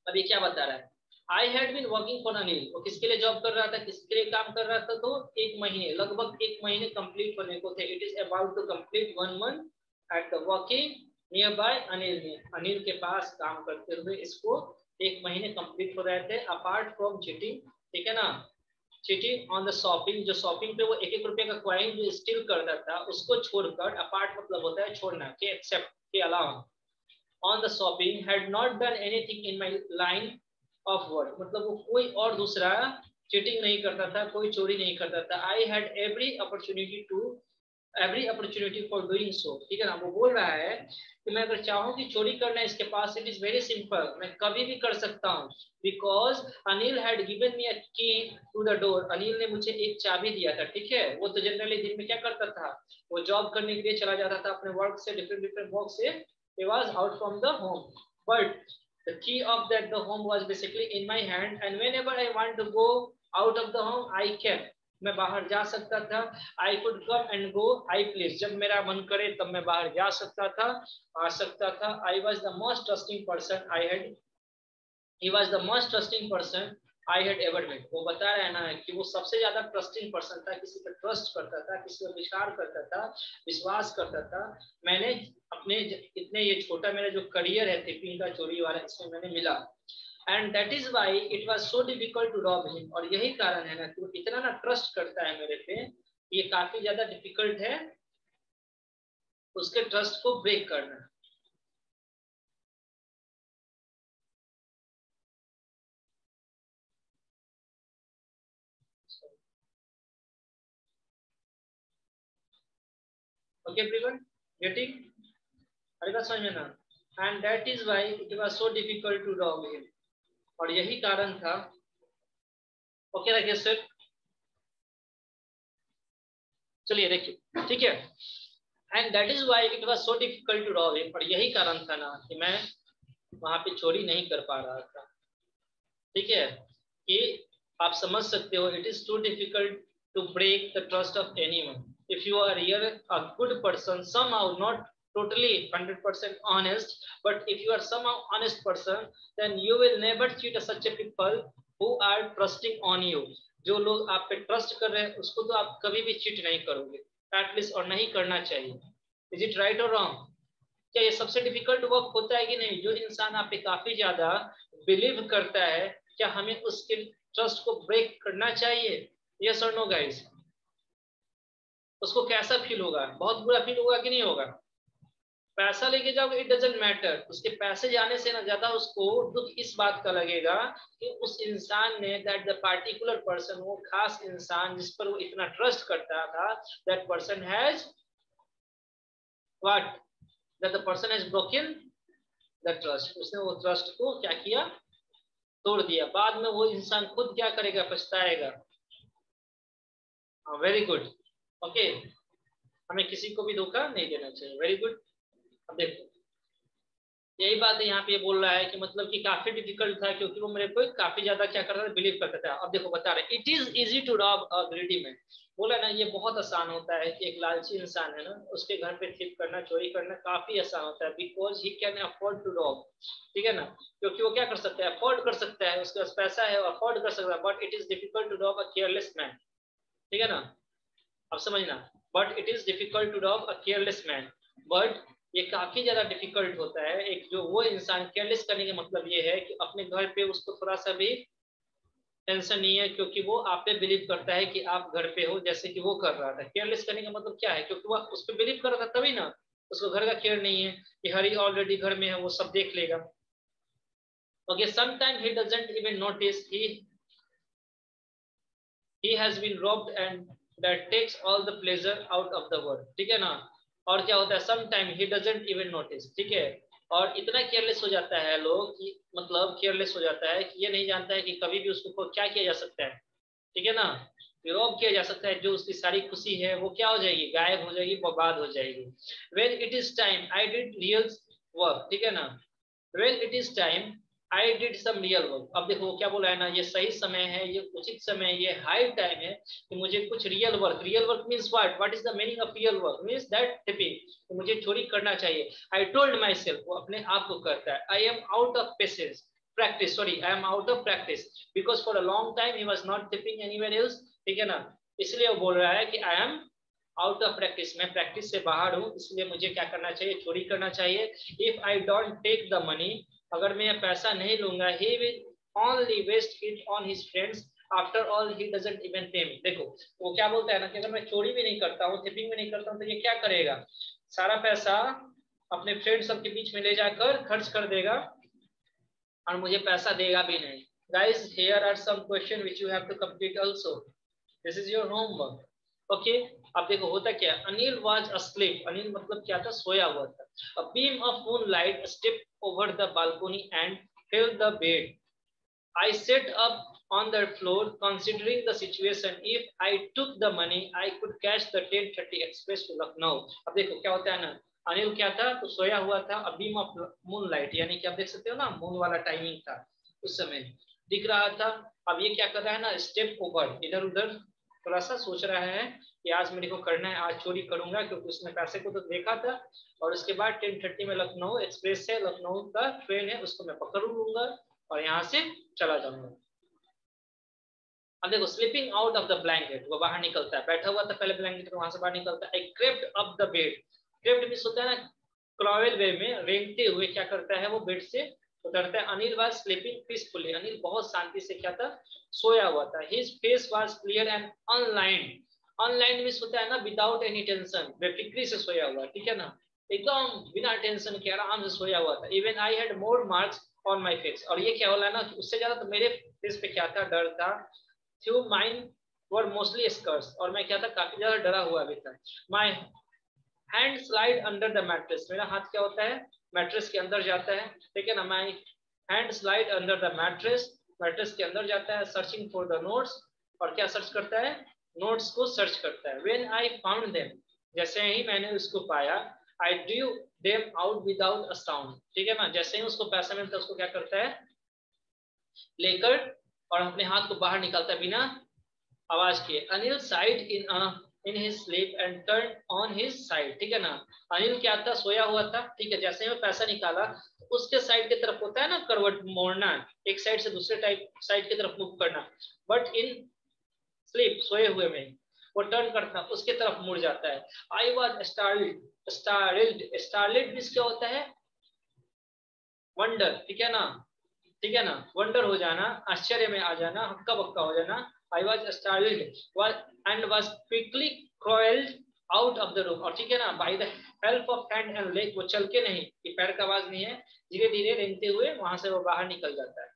अब ये क्या बता रहा है, I had been working for Anil. वो किसके लिए जॉब कर रहा था, किसके लिए काम कर रहा था? तो 1 महीने, लगभग 1 महीने कंप्लीट होने को थे। It is about to complete 1 month at the working near by Anil में। अनिल के पास काम करते हुए इसको 1 महीने कंप्लीट हो रहे थे। अपार्ट फ्रॉम चीटिंग, ठीक है ना, चीटिंग ऑन द शॉपिंग, जो शॉपिंग पे वो 1-1 रुपए का क्वाइन जो स्टील करता था उसको छोड़कर, अपार्ट मतलब होता है छोड़ना, के एक्सेप्ट के अलावा, on the shopping had not done anything in my line of work, मतलब वो कोई और दूसरा चीटिंग नहीं करता था, कोई चोरी नहीं करता था। I had every opportunity to every opportunity for doing so, ठीक है ना। वो बोल रहा है कि मैं अगर चाहूँ कि चोरी करना इसके पास, it is very simple, मैं कभी भी कर सकता हूँ, because Anil had given me a key to the door, Anil ने मुझे एक चाबी दिया था, ठीक है। वो तो जनरली दिन में क्या करता था, वो जॉब करने के लिए चला जाता था अपने वर्क से, डिफरेंट वर्क से, he was out from the home, but the key of that the home was basically in my hand, and whenever I want to go out of the home I can, मैं बाहर जा सकता था। I could come and go I please, जब मेरा मन करे तब मैं बाहर जा सकता था, आ सकता था। I was the most trusting person I had, he was the most trusting person I had ever met। वो बता रहा है ना कि वो सबसे ज्यादा ट्रस्टिंग पर्सन था, किसी पर ट्रस्ट करता था, किसी पर विचार करता था, विश्वास करता था। मैंने अपने इतने ये छोटा मेरा जो करियर है थिपिंग का, चोरी वाला, इसमें मैंने मिला। And that is why it was so difficult to rob him, और यही कारण है ना कि वो इतना ना ट्रस्ट करता है मेरे पे, ये काफी ज्यादा डिफिकल्ट है उसके ट्रस्ट को ब्रेक करना। Okay everyone, getting? अरे बात समझ में ना? And that is why it was so difficult to rob him, और यही कारण था। ओके रखिए सर, चलिए देखिए, ठीक है। And that is why it was so difficult to rob him, और यही कारण था ना कि मैं वहां पे चोरी नहीं कर पा रहा था, ठीक है। कि आप समझ सकते हो, it is too difficult to break the trust of anyone. If you are real a good person, somehow not totally 100% honest, but if you are somehow honest person, then you will never cheat such a people who are trusting on you। जो लोग आप पे trust कर रहे हैं उसको तो आप कभी भी चीट नहीं करोगे, एटलीस्ट, और नहीं करना चाहिए। इज इट राइट और रॉन्ग? क्या ये सबसे डिफिकल्ट वर्क होता है कि नहीं? जो इंसान आप पे काफी ज्यादा बिलीव करता है, क्या हमें उसके ट्रस्ट को ब्रेक करना चाहिए? यस और नो गाइस? उसको कैसा फील होगा? बहुत बुरा फील होगा कि नहीं होगा? पैसा लेके जाओगे, इट डजंट मैटर, उसके पैसे जाने से ना ज्यादा उसको दुख इस बात का लगेगा कि उस इंसान ने, दैट द पार्टिकुलर पर्सन, वो खास इंसान जिस पर वो इतना ट्रस्ट करता था, that person has what, that the person has broken the trust. उसने वो ट्रस्ट को क्या किया? तोड़ दिया। बाद में वो इंसान खुद क्या करेगा? पछताएगा। Very good, okay. हमें किसी को भी धोखा नहीं देना चाहिए, वेरी गुड। अब देखो, यही बात है यहाँ पे ये बोल रहा है कि मतलब कि काफी डिफिकल्ट था क्योंकि वो मेरे को काफी ज्यादा क्या करता था? बिलीव करता था। अब देखो बता रहे, it is easy to rob a greedy man. बोला ना, ये बहुत आसान होता है कि एक लालची इंसान है ना, उसके घर पे थिप करना, चोरी करना काफी आसान होता है, because he can afford to rob, ठीक है ना। क्योंकि वो क्या कर सकता है? अफोर्ड कर सकता है, उसके पास पैसा है, अफोर्ड कर सकता है। But it is difficult to rob a careless man, ठीक है ना। अब समझना, but it is difficult to rob a careless man, but ये काफी ज्यादा डिफिकल्ट होता है एक जो वो इंसान, केयरलेस करने का मतलब ये है कि अपने घर पे उसको थोड़ा सा भी टेंशन नहीं है, क्योंकि वो आप पे बिलीव करता है कि आप घर पे हो, जैसे कि वो कर रहा था। केयरलेस करने का मतलब क्या है? क्योंकि वो उस पर बिलीव कर रहा था तभी ना, उसको घर का केयर नहीं है कि हरी ऑलरेडी घर में है, वो सब देख लेगा। Okay, sometime he doesn't even notice he has been robbed and that takes all the pleasure out of the world, ठीक है ना। और क्या होता है? sometime he doesn't even notice, ठीक है। और इतना केयरलेस हो जाता है लोग कि मतलब केयरलेस हो जाता है कि ये नहीं जानता है कि कभी भी उसको क्या किया जा सकता है, ठीक है ना। रॉब किया जा सकता है, जो उसकी सारी खुशी है वो क्या हो जाएगी? गायब हो जाएगी, बर्बाद हो जाएगी। when it is time I did real work, ठीक है ना। when it is time I did some real work। अब देखो क्या बोला है ना, ये सही समय है, ये उचित समय है, ये हाई टाइम है कि मुझे कुछ real work. Real work means what is the meaning of real work? Means that tipping, तो मुझे चोरी करना चाहिए। आई टोल्ड माई सेल्फ, वो अपने आप को करता है, I am out of patience practice, sorry, I am out of practice because for a long time he was not tipping anywhere else, ठीक है ना। इसलिए वो बोल रहा है कि I am out of practice, मैं प्रैक्टिस से बाहर हूँ, इसलिए मुझे क्या करना चाहिए? चोरी करना चाहिए। If I don't take the money, अगर मैं पैसा नहीं लूंगा, he will only waste it on his friends, after all he doesn't even pay me। देखो वो क्या बोलता है ना कि अगर मैं चोरी भी नहीं करता हूँ, थिपिंग भी नहीं करता हूँ, तो ये क्या करेगा? सारा पैसा अपने फ्रेंड सबके बीच में ले जाकर खर्च कर देगा और मुझे पैसा देगा भी नहीं। Guys, here are some questions which you have to complete also. This is your homework. Okay अब देखो होता क्या है, अनिल वाज अस्लीप, अनिल मतलब क्या था, सोया हुआ था। A beam of moonlight step over the balcony and fill the bed. I set up on the floor considering the situation. If I took the money, I could catch the 10:30 express to Lucknow. अब देखो क्या होता है ना, अनिल क्या था, तो सोया हुआ था, अ बीम ऑफ मूनलाइट यानी कि आप देख सकते हो ना, मून वाला टाइमिंग था उस समय, दिख रहा था। अब ये क्या कर रहा है ना, स्टेप ओवर, इधर उधर थोड़ा सा सोच रहा है कि आज मेरे को करना है, आज चोरी करूंगा, क्योंकि उसने पैसे को तो देखा था। और उसके बाद 10:30 में लखनऊ एक्सप्रेस है, लखनऊ का ट्रेन है, उसको मैं पकड़ लूंगा और यहाँ से चला जाऊंगा। अब देखो sleeping out of the blanket, वो बाहर निकलता है, बैठा हुआ था पहले ब्लैंकेट में, वहां से बाहर निकलता है। I crept up the bed, crept means होता है ना क्रॉवेल वे में, रेंगते हुए क्या करता है वो बेड से उतरता है। Anil was sleeping peacefully, Anil बहुत शांति से क्या था, सोया हुआ था। His face was clear and unlined, unlined means होता है ना विदाउट एनी टेंशन, बेफिक्री से सोया हुआ, ठीक है ना, एकदम बिना टेंशन के आराम से सोया हुआ था। Even I had more marks on my face, और ये क्या होला ना, उससे ज्यादा तो मेरे फेस पे क्या था, डर था। few mine were mostly scars, और मैं क्या था, काफी ज्यादा डरा हुआ भी था। my hand slide under the mattress, मेरा हाथ क्या होता है, मैट्रेस के अंदर जाता है, ठीक है ना। my hand slide under the mattress, mattress के अंदर जाता है। searching for the notes, और क्या सर्च करता है, नोट्स को सर्च करता है। when I found them, जैसे ही मैंने उसको पाया, I drew them out without a sound, ठीक है ना, जैसे ही उसको पैसा मिलता है उसको क्या करता है, लेकर और अपने हाथ को बाहर निकालता है बिना आवाज किए। Anil side in his sleep and turn on his side, ठीक है ना। अनिल क्या था, सोया हुआ था, ठीक है, जैसे ही मैं पैसा निकाला उसके साइड की तरफ होता है ना करवट मोड़ना, एक साइड से दूसरे टाइप साइड की तरफ मूव करना, बट इन स्लीप सोए हुए में वो टर्न करता उसके तरफ मुड़ जाता है। आई वॉज स्टार्लिड, स्टार्लिड मींस क्या होता है, वंडर, ठीक है ना, ठीक है ना, वंडर हो जाना, आश्चर्य में आ जाना, हक्का बक्का हो जाना। I was startled and was quickly crawled out of the room, और ठीक है ना, by the help of hand and leg, वो चल के नहीं, कि पैर का आवाज नहीं है, धीरे धीरे रेंगते हुए वहां से वो बाहर निकल जाता है।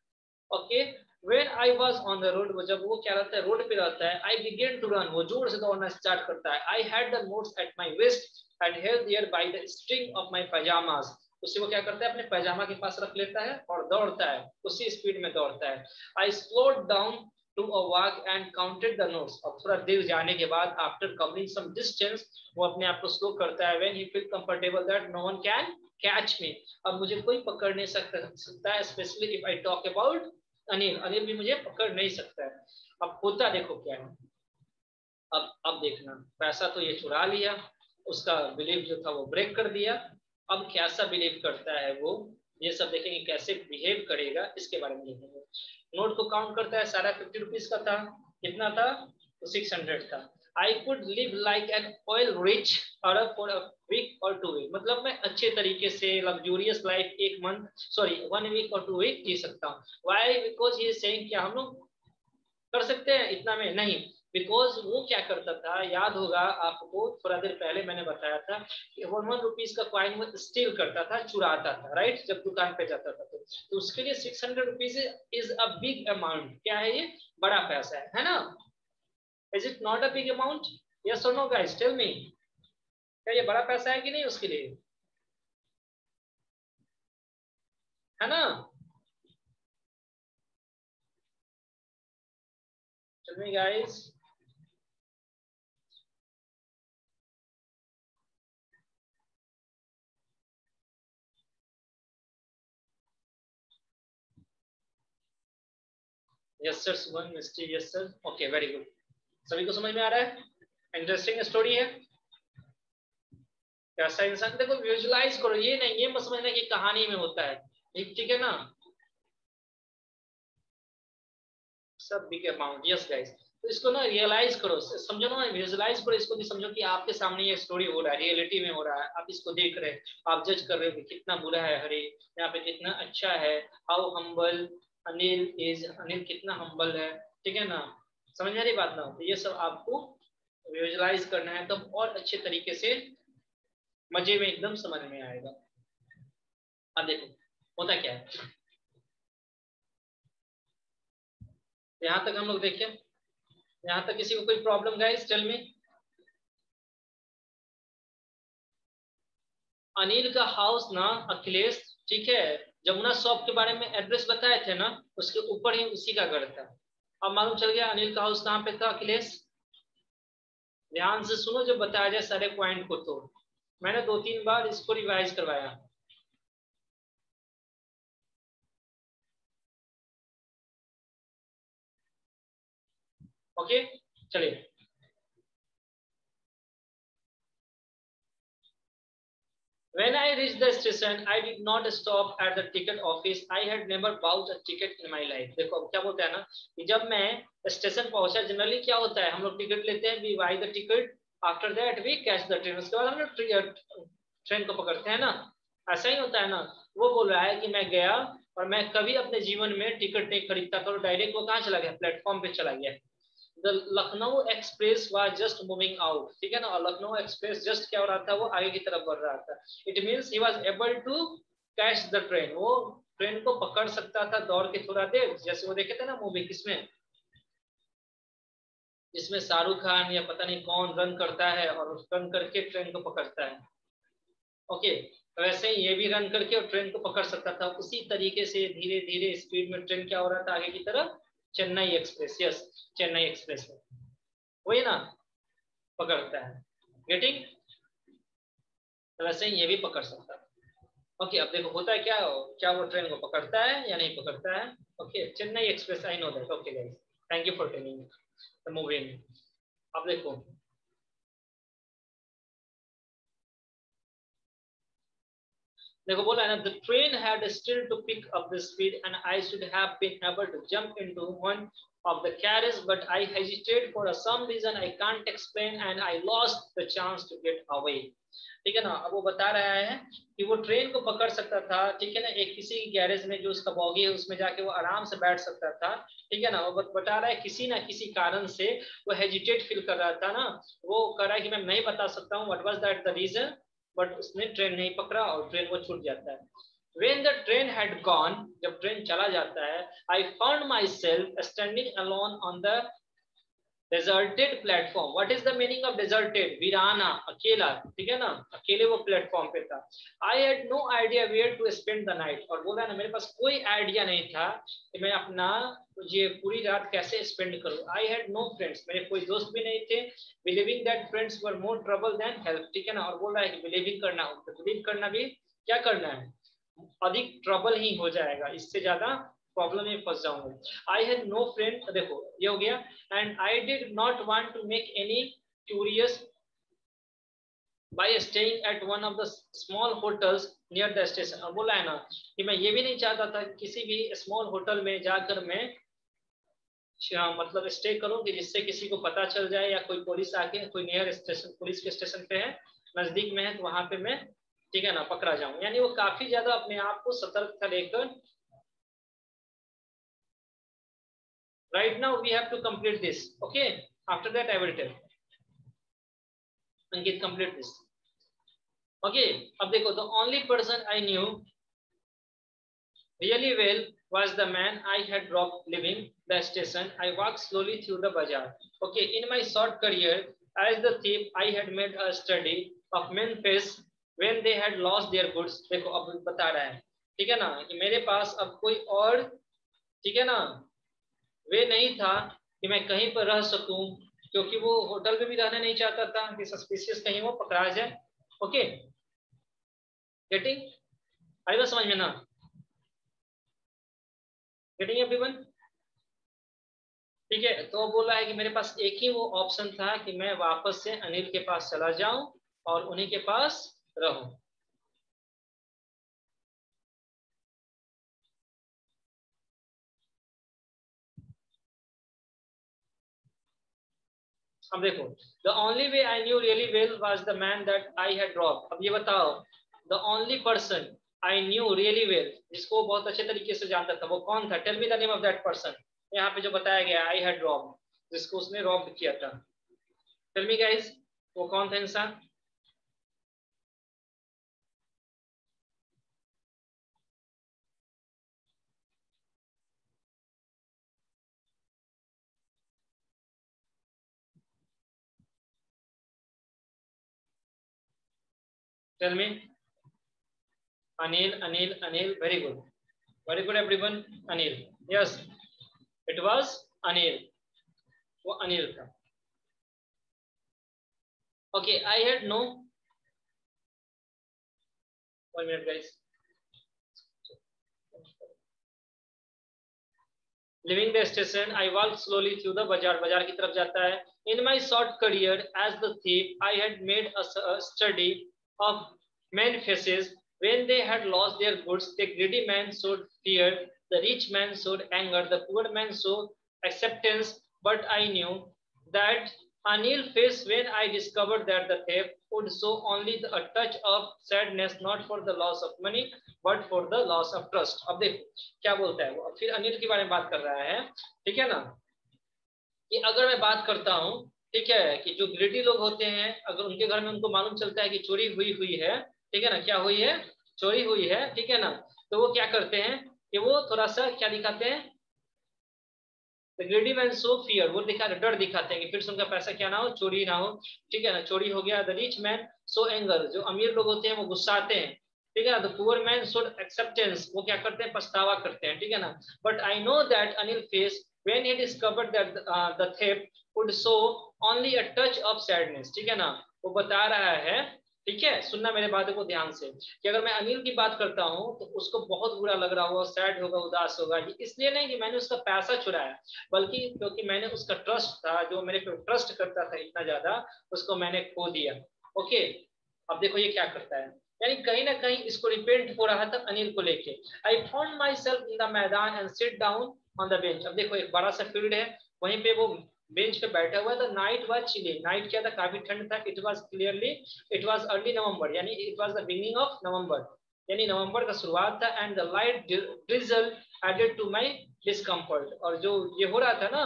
Okay when I was on the road, वो जब वो क्या रहता है, रोड पे रहता है, I began to run, वो जोर से दौड़ना स्टार्ट करता है। I had the notes at my waist and held there by the string of my pajamas, उससे वो क्या करता है, अपने पैजामा के पास रख लेता है और दौड़ता है, उसी स्पीड में दौड़ता है। I slowed down to a walk and counted the notes, और थोड़ा देर जाने के बाद after covering some distance, वो अपने आप को स्लो करता है। When he felt comfortable that no one can catch me, अब मुझे कोई पकड़ नहीं सकता है, especially if I talk about Anil, Anil भी मुझे पकड़ नहीं सकता है। अब होता देखो क्या है, अब देखना, पैसा तो ये चुरा लिया, उसका बिलीव जो था वो ब्रेक कर दिया, अब कैसा बिलीव करता है वो, ये सब देखेंगे, कैसे बिहेव करेगा इसके बारे में देखेंगे। नोट को काउंट करता है, सारा 50 रुपीज का था, कितना था, तो 600 था। I could live like an oil rich Arab for a week और 2 वीक, मतलब मैं अच्छे तरीके से लग्जूरियस लाइफ 1 वीक और 2 वीक जी सकता हूँ। Why, because he is saying, क्या हम लोग कर सकते हैं इतना में, नहीं, बिकॉज वो क्या करता था, याद होगा आपको, थोड़ा देर पहले मैंने बताया था कि 1 रुपीज का कॉइन वो स्टील करता था, चुराता था, राइट, जब दुकान पे जाता था तो उसके लिए 600 rupees is a big amount, क्या है ये, बड़ा पैसा है ना। Is it not a big amount, yes और नो गाइस, टेल मी, क्या ये बड़ा पैसा है कि नहीं उसके लिए, है ना। Tell me guys, yes sir, Suman Misti, yes sir, okay, very good, सभी को समझ में आ रहा है, इंटरेस्टिंग स्टोरी है। कैसा इंसान, देखो विजुलाइज करो, ये नहीं, ये मत समझना कि कहानी में होता है, ठीक है ना, सब बिग अमाउंट, यस गाइस, तो इसको ना रियलाइज करो, समझो ना, विजुलाइज करो इसको, भी समझो कि आपके सामने ये स्टोरी हो रहा है, रियलिटी में हो रहा है, आप इसको देख रहे हैं, आप जज कर रहे हो कि कितना बुरा है हरे, यहाँ पे कितना अच्छा है, how humble Anil is, Anil कितना हम्बल है, ठीक है ना, समझ में आ रही बात ना, तो ये सब आपको विजुलाइज करना है, तब और अच्छे तरीके से मजे में एकदम समझ में आएगा। अब देखो होता क्या है, यहाँ तक हम लोग देखें, यहाँ तक किसी को कोई problem guys, tell me, Anil का हाउस ना अखिलेश, ठीक है, जमुना शॉप के बारे में एड्रेस बताए थे ना, उसके ऊपर ही उसी का घर था। अब मालूम चल गया अनिल का हाउस कहाँ पे था अखिलेश। ध्यान से सुनो जब बताया जाए सारे पॉइंट को, तो मैंने 2-3 बार इसको रिवाइज करवाया। ओके चलिए, When I reached the station, I did not stop at the ticket office. I had never bought a ticket in my life. देखो अब क्या बोलता है ना कि जब मैं स्टेशन पहुंचा, जनरली क्या होता है हम लोग टिकट लेते हैं, we buy the ticket, after that we catch the train, उसके बाद हम लोग ट्रेन को पकड़ते हैं ना, ऐसा ही होता है ना। वो बोल रहा है कि मैं गया और मैं कभी अपने जीवन में टिकट नहीं खरीदता था, और डायरेक्ट वो कहाँ चला गया, प्लेटफॉर्म पे चला गया। The Lucknow express was just moving out, ठीक है ना, और लखनऊ एक्सप्रेस जस्ट क्या हो रहा था, वो आगे की तरफ बढ़ रहा था। It means he was able to catch the train, वो ट्रेन को पकड़ सकता था दौड़ के थोड़ा देर, जैसे वो देखे थे ना मूवी किसमें, जिसमें शाहरुख खान या पता नहीं कौन रन करता है और रन करके ट्रेन को पकड़ता है। ओके, तो वैसे ही ये भी रन करके और ट्रेन को पकड़ सकता था, उसी तरीके से धीरे धीरे स्पीड में ट्रेन क्या हो रहा था आगे की तरफ, Chennai express, yes Chennai express वही ना पकड़ता है, गेटिंग। वैसे ही ये भी पकड़ सकता है। ओके अब देखो होता है क्या, क्या वो ट्रेन को पकड़ता है या नहीं पकड़ता है। Okay Chennai express, I know that. Okay guys, thank you for telling the movie. अब देखो देखो बोला है ना, the train had still to pick up the speed and I should have been able to jump into one of the carriage, but I hesitated for some reason I can't explain and I lost the chance to get away। ठीक है ना, अब वो बता रहा है कि वो ट्रेन को पकड़ सकता था, ठीक है ना, एक किसी गैरेज में जो उसका बॉगी है उसमें जाके वो आराम से बैठ सकता था, ठीक है ना। वो बता रहा है किसी ना किसी कारण से वो हेजिटेट फील कर रहा था ना, वो कह रहा है कि मैं नहीं बता सकता हूँ what was that the reason, but उसने ट्रेन नहीं पकड़ा और ट्रेन वो छूट जाता है। When the train had gone, जब ट्रेन चला जाता है, I found myself standing alone on the deserted platform। What is the meaning of deserted? वीराना, अकेला, ठीक है ना, अकेले वो प्लेटफॉर्म पे था। I had no idea where to spend the night। और बोला ना मेरे पास कोई आइडिया नहीं था कि मैं अपना ये पूरी रात कैसे स्पेंड करूं। I had no friends, मेरे कोई दोस्त भी नहीं थे। Believing that friends were more trouble than help, ठीक है ना, और बोल रहा है कि बिलीविंग करना हो तो बिलीव करना भी क्या करना है, अधिक ट्रबल ही हो जाएगा, इससे ज्यादा प्रॉब्लम में फंस जाऊंगा। आई हैड नो फ्रेंड, देखो ये हो गया, and I did not want to make any curious by staying at one of the small hotels near the station. और बोला है ना कि मैं ये भी नहीं चाहता था किसी भी स्मॉल होटल में जाकर मैं मतलब स्टे करूं कि जिससे किसी को पता चल जाए या कोई पुलिस आके, कोई नियर स्टेशन पुलिस के स्टेशन पे है, नजदीक में है, तो वहां पे मैं, ठीक है ना, पकड़ा जाऊं। यानी वो काफी ज्यादा अपने आप को सतर्क था लेकर। Right now we have to complete this, okay, after that I will tell। Ankit complete this। okay अब देखो, the only person I knew really well was the man I had dropped leaving the station। I walked slowly through the bazaar। okay in my short career as the thief I had made a study of men face when they had lost their goods। देखो अब बता रहा है, ठीक है ना, कि मेरे पास अब कोई और, ठीक है ना, वे नहीं था कि मैं कहीं पर रह सकूं, क्योंकि वो होटल में भी रहना नहीं चाहता था कि सस्पिशियस कहीं वो पकड़ा जाए। ओके गेटिंग, आई बात समझ में ना, गेटिंग एवरीवन, ठीक है। तो बोला है कि मेरे पास एक ही वो ऑप्शन था कि मैं वापस से अनिल के पास चला जाऊं और उन्हीं के पास रहूं। अब देखो, the only way I knew really well was the man that I had drop. अब ये बताओ, the only person I knew really well, जिसको बहुत अच्छे तरीके से जानता था, वो कौन था। Tell me the name of that person. यहाँ पे जो बताया गया आई हैड रॉब, जिसको उसने रॉब किया था। टेल मी गाइस, वो कौन था इंसान। Tell me. Anil Anil Anil, very good everyone, Anil, yes it was Anil, वो अनिल था। Okay, I had no, 1 minute guys, leaving the station I walked slowly through the बाजार की तरफ जाता है। In my short career as the thief I had made a study of men faces. When they had lost their goods, the greedy man showed fear, the rich man showed anger, the poor man showed acceptance. But I knew that Anil's face when I discovered that the thief would show only a touch of sadness, not for the loss of money but for the loss of trust. अब देखो क्या बोलता है वो, फिर अनिल के बारे में बात कर रहा है, ठीक है ना, कि अगर मैं बात करता हूँ, ठीक है, कि जो ग्रेडी लोग होते हैं, अगर उनके घर में उनको मालूम चलता है कि चोरी हुई है, ठीक है ना, क्या हुई है, चोरी हुई है, ठीक है ना, तो वो क्या करते हैं कि वो थोड़ा सा क्या दिखाते हैं, The greedy man show fear, वो डर दिखाते हैं कि फिर से उनका पैसा क्या ना हो, चोरी ना हो, ठीक है ना, चोरी हो गया। The rich man show anger, जो अमीर लोग होते हैं वो गुस्साते हैं, ठीक है ना। The poor man show acceptance, वो क्या करते हैं, पछतावा करते हैं, ठीक है ना। But I know that Anil face when he discovered that the thief would show only a touch of sadness, ठीक है ना, वो बता रहा है, ठीक है, सुनना मेरे बातों को ध्यान से, कि अगर मैं अनिल की बात करता हूँ तो उसको बहुत बुरा लग रहा होगा, सैड होगा, उदास होगा, इसलिए नहीं कि मैंने उसका पैसा चुराया, बल्कि क्योंकि मैंने उसका ट्रस्ट था, जो मेरे पे ट्रस्ट करता था इतना ज्यादा, उसको मैंने खो दिया। ओके, अब देखो ये क्या करता है, यानी कहीं ना कहीं इसको रिपेंट हो रहा था अनिल को लेके। I found myself in the maidan and sit down on the bench. अब देखो एक बड़ा सा फील्ड है, वहीं पे वो बेंच पे बैठा हुआ था। नाइट वाज चिली, नाइट क्या था, काफी ठंड था। इट वाज अर्ली नवंबर, यानी it was the beginning of November, यानी नवंबर का शुरुआत था। And the light drizzle added to my discomfort, और जो ये हो रहा था ना,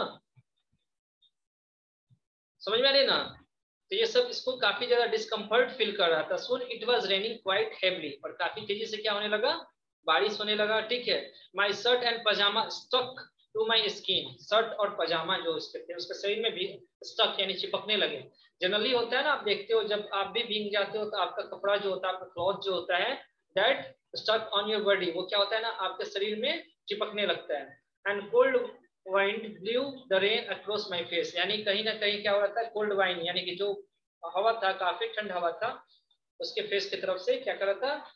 समझ में आ रही ना, तो ये सब इसको काफी ज्यादा डिस्कम्फर्ट फील कर रहा था। Soon it was raining quite heavily, और काफी तेजी से क्या होने लगा, बारिश होने लगा, ठीक है। My shirt and pyjama stuck to my skin, shirt और पजामा जो उसके थे उसके शरीर में भी स्टक यानी चिपकने लगे। जनरली होता है ना, आप देखते हो जब आप भी भीग जाते हो तो आपका कपड़ा जो होता है, आपका क्लॉथ जो होता है, that stuck on your body, वो क्या होता है ना, आपके शरीर में चिपकने लगता है। And cold wind blue the rain across my face, यानी कहीं ना कहीं क्या हो रहा था, कोल्ड वाइंड यानी कि जो हवा था, काफी ठंड हवा था, उसके फेस की तरफ से क्या कर रहा था,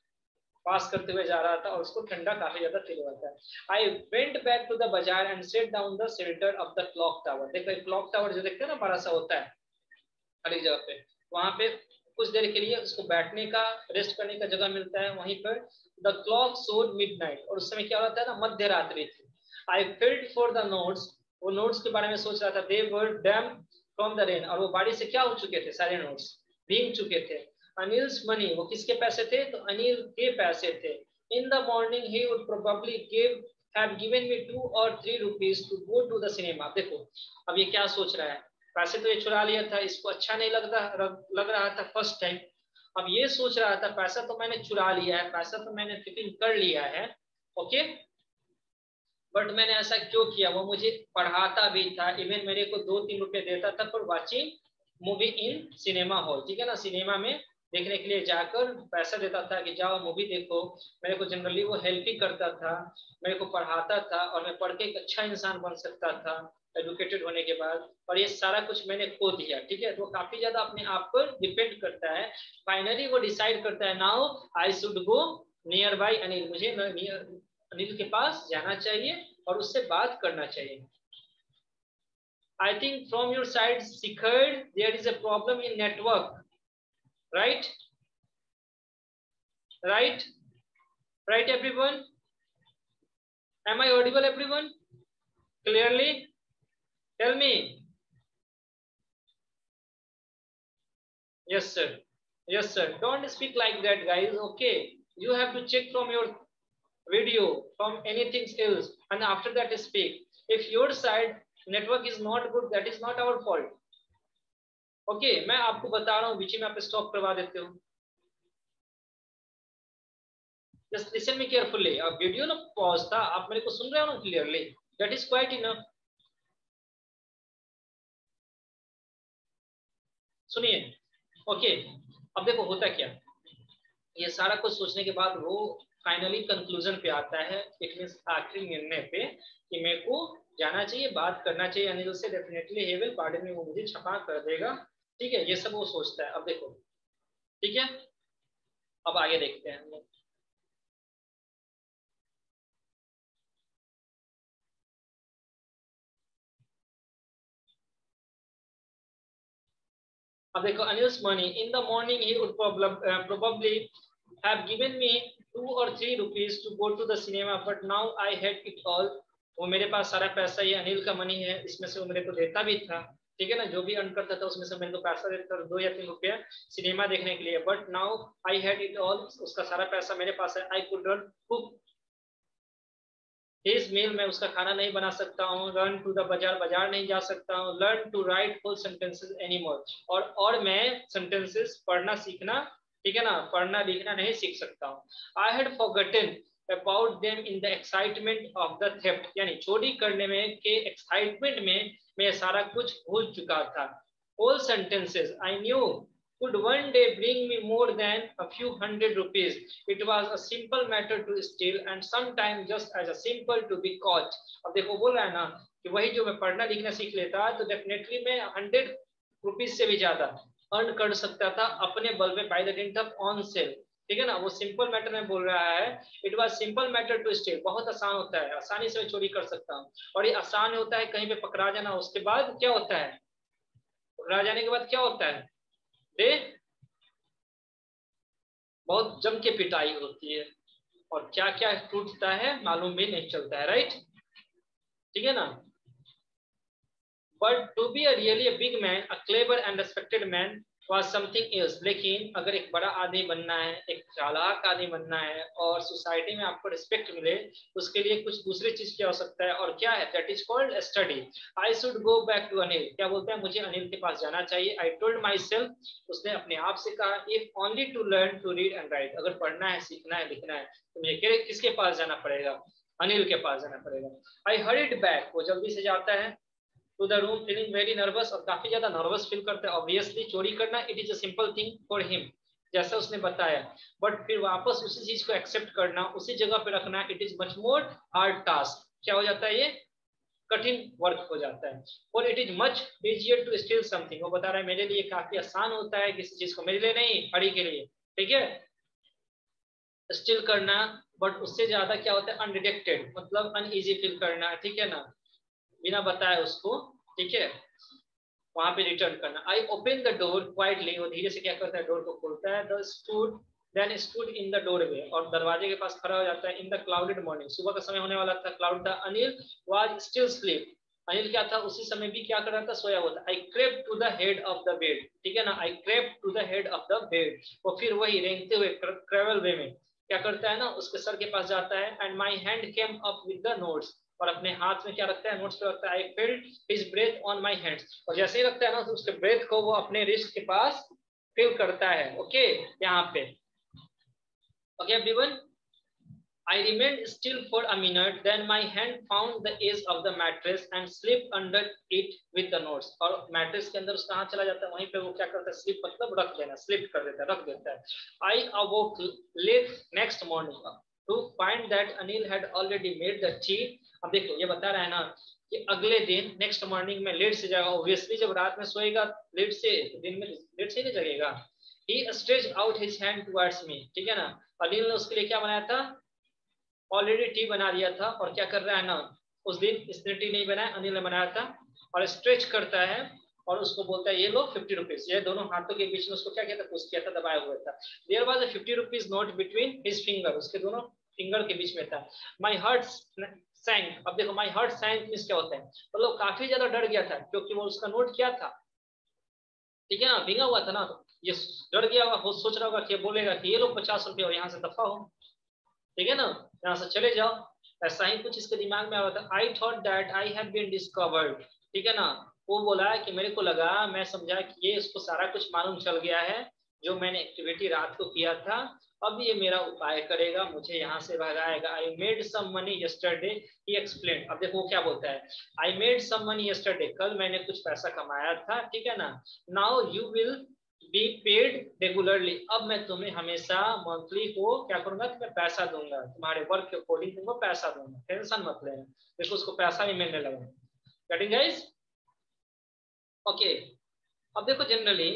पास करते हुए जा रहा था, और उसको ठंडा काफी ज्यादा फील हुआ था। I went back to the bazaar and set down the shelter of the clock tower. देखो क्लॉक टावर जो देखते हैं ना, बड़ा सा होता है हर एक जगह पे, वहां पे कुछ देर के लिए उसको बैठने का, रेस्ट करने का जगह मिलता है। वहीं पर द क्लॉक शोड मिडनाइट, और उस समय क्या होता है ना, मध्य रात्रि थी। आई फील्ड फॉर द नोट्स, वो नोट्स के बारे में सोच रहा था। दे वर डैम फ्रॉम द रेन, और वो बारिश से क्या हो चुके थे, सारे नोट्स भीग चुके थे। अनिल्स मनी, वो किसके पैसे थे, तो अनिल के पैसे थे। इन the morning he would probably have given me 2 or 3 rupees to go to the cinema। देखो अब ये क्या सोच रहा है, पैसे तो ये चुरा लिया था, इसको अच्छा नहीं लग रहा था फर्स्ट टाइम। अब ये सोच रहा था पैसा तो मैंने चुरा लिया है, पैसा तो मैंने टिफिन कर लिया है, ओके, बट मैंने ऐसा क्यों किया, वो मुझे पढ़ाता भी था, इवन मेरे को 2-3 रुपए देता था for watching movie in cinema hall, ठीक है ना, सिनेमा में देखने के लिए जाकर पैसा देता था कि जाओ मूवी देखो। मेरे को जनरली वो हेल्प ही करता था, मेरे को पढ़ाता था, और मैं पढ़ के एक अच्छा इंसान बन सकता था एजुकेटेड होने के बाद, और ये सारा कुछ मैंने खो दिया, ठीक है। तो काफी ज्यादा अपने आप पर डिपेंड करता है। फाइनली वो डिसाइड करता है, now I should go near by Anil, मुझे अनिल के पास जाना चाहिए और उससे बात करना चाहिए। I think from your side, Shikhar, there is a problem in network, right? Right? Right, everyone? Am I audible, everyone? Clearly? Tell me. Yes, sir. Yes, sir. Don't speak like that, guys. Okay. You have to check from your video, from anything else, and after that speak. If your side network is not good, that is not our fault. Okay, मैं आपको बता रहा हूँ, बीच में आप stop करवा देते हो। Just listen me carefully. अब वीडियो ना पॉज था, आप मेरे को सुन रहे हो ना clearly, that is quite enough. सुनिए, ओके, अब देखो होता क्या, ये सारा कुछ सोचने के बाद वो फाइनली कंक्लूजन पे आता है, इट मींस आखिरी निर्णय पे कि मेरे को जाना चाहिए, बात करना चाहिए अनिल से, डेफिनेटली ही विल पार्डन में, वो मुझे क्षमा कर देगा। ठीक है, ये सब वो सोचता है। अब देखो, ठीक है, अब आगे देखते हैं हम लोग। अब देखो, Anil's money in the morning he would probably have given me 2 or 3 rupees to go to the cinema, but now I had it all. वो मेरे पास सारा पैसा, ये अनिल का मनी है, इसमें से वो मेरे को देता भी था, ठीक है ना, जो भी अर्न करता था उसमें से मेरे को पैसा देता था, 2 या 3 रुपया सिनेमा देखने के लिए। But now I had it all, उसका सारा पैसा मेरे पास है। I could not cook his meal, मैं उसका खाना नहीं बना सकता हूँ। रन टू द बाजार, बाजार नहीं जा सकता हूँ। Learn to write full sentences anymore, और मैं सेंटेंसेस पढ़ना सीखना, ठीक है ना, पढ़ना लिखना नहीं सीख सकता हूँ। I had forgotten about them in the excitement of the theft, यानी चोरी करने में के एक्साइटमेंट में मैं सारा कुछ भूल चुका था। Whole sentences I knew could one day bring me more than a few hundred rupees. It was a simple matter to steal and sometimes just as a simple to be caught. अब देखो बोल रहा है ना कि वही जो मैं पढ़ना लिखना सीख लेता तो डेफिनेटली मैं 100 रुपीज से भी ज्यादा अर्न कर सकता था अपने बल पे, by the didn't of on sale, ठीक है ना। वो सिंपल मैटर में बोल रहा है, it was simple matter to steal, बहुत आसान होता है, आसानी से मैं चोरी कर सकता हूँ। और ये आसान होता है कहीं पे पकड़ा जाना, उसके बाद क्या होता है, पकड़ा जाने के बाद क्या होता है, बहुत जम के पिटाई होती है, और क्या क्या टूटता है मालूम भी नहीं चलता है, राइट, ठीक है ना। But to be a really a big man, a clever and respected man was something else. लेकिन अगर एक बड़ा आदमी बनना है, एक चालाक आदमी बनना है और सोसाइटी में आपको रिस्पेक्ट मिले, उसके लिए कुछ दूसरी चीज की आवश्यकता है, और क्या है, that is called study. I should go back to Anil, क्या बोलते हैं, मुझे अनिल के पास जाना चाहिए। आई टोल्ड माई सेल्फ, उसने अपने आप से कहा, if only to learn to read and write, अगर पढ़ना है, सीखना है, लिखना है तो मुझे किसके पास जाना पड़ेगा, अनिल के पास जाना पड़ेगा। आई हरिड बैक, वो जल्दी से जाता है to the room feeling very nervous, और काफी ज्यादा नर्वस फील करते हैं। ऑब्वियसली चोरी करना it is a simple thing for him, जैसा उसने बताया, बट फिर वापस उसी चीज को एक्सेप्ट करना, उसी जगह पे रखना, it is much more hard task. क्या हो जाता है, ये कठिन वर्क हो जाता है। और it is much easier to steal something, वो बता रहा है मेरे लिए काफी आसान होता है किसी चीज को, मेरे लिए नहीं, हरी के लिए, ठीक है, स्टील करना। बट उससे ज्यादा क्या होता है, अनडिटेक्टेड, मतलब अनईजी फील करना, ठीक है ना, बिना बताए उसको, ठीक है, वहां पे रिटर्न करना। I open the door quietly, वो धीरे से क्या करता है, डोर को खोलता है। Then stood in the doorway, और दरवाजे के पास खड़ा हो जाता है। इन द क्लाउडेड मॉर्निंग, सुबह का समय होने वाला था, क्लाउड था। Anil was still sleep, Anil क्या था, उसी समय भी क्या कर रहा था, सोया हुआ था। I crept to the head of the bed, ठीक है ना, I crept to the head of the bed, वो फिर वही रेंगते हुए ट्रेवल वे में क्या करता है ना, उसके सर के पास जाता है। And my hand came up with the notes, और अपने हाथ में क्या रखता है, नोट्स पे रखता है। I feeled his breath on my hands, और जैसे ही रखता है ना तो उसके ब्रेथ को वो अपने रिस्ट के पास फील करता है। ओके, यहाँ पे okay everyone. I remained still for a minute, then my hand found the edge of the mattress and slipped under it with the notes. और मैट्रेस के अंदर उसका हाथ चला जाता है, वहीं पे वो क्या करता है, स्लिप मतलब रख देना, स्लिप कर देता है, रख देता है। I awoke late next morning to find that Anil had already made the tea. अब देखो ये बता रहा है ना कि अगले दिन नेक्स्ट मॉर्निंग में लेट से जाएगा। ऑब्वियसली जब रात में सोएगा लेट से, दिन में लेट से नहीं जगेगा। He stretched out his hand towards me, ठीक है ना। अनिल ने उसके लिए क्या बनाया था, ऑलरेडी टी बना दिया था। और क्या कर रहा है ना, उस दिन इसने टी नहीं बनाया, अनिल ने बनाया था। और स्ट्रेच करता है और उसको बोलता है ये लो 50 रुपीज। ये दोनों हाथों के बीच में उसको क्या किया था, पुश किया था, दबाया हुआ था। There was a 50 rupees note between his finger, उसके दोनों फिंगर के बीच में था। माय हार्ट सैंक, अब देखो माय हार्ट सैंक मींस क्या होता है, मतलब काफी ज्यादा डर गया था, क्योंकि वो उसका नोट क्या था, ठीक है ना, भीगा हुआ था ना। तो ये डर गया होगा, सोच रहा होगा कि बोलेगा कि ये लो 50 रुपये और यहाँ से दफा हो, ठीक है ना, यहाँ से चले जाओ, ऐसा ही कुछ इसके दिमाग में आ रहा था। I thought that I have been discovered, ठीक है ना, वो बोला कि मेरे को लगा, मैं समझा कि ये इसको सारा कुछ मालूम चल गया है, जो मैंने एक्टिविटी रात को किया था, अब ये मेरा उपाय करेगा, मुझे यहाँ से भगाएगा। I made some money yesterday, he explain. अब देखो वो क्या बोलता है, I made some money yesterday, कल मैंने कुछ पैसा कमाया था, ठीक है ना। Now you will be paid regularly, अब मैं तुम्हें हमेशा मंथली को क्या करूंगा, तुम्हें पैसा दूंगा, तुम्हारे वर्क के अकॉर्डिंग तुमको पैसा दूंगा, टेंशन मत लेना। देखो उसको पैसा भी मिलने लगा। Getting guys? ओके, अब देखो जनरली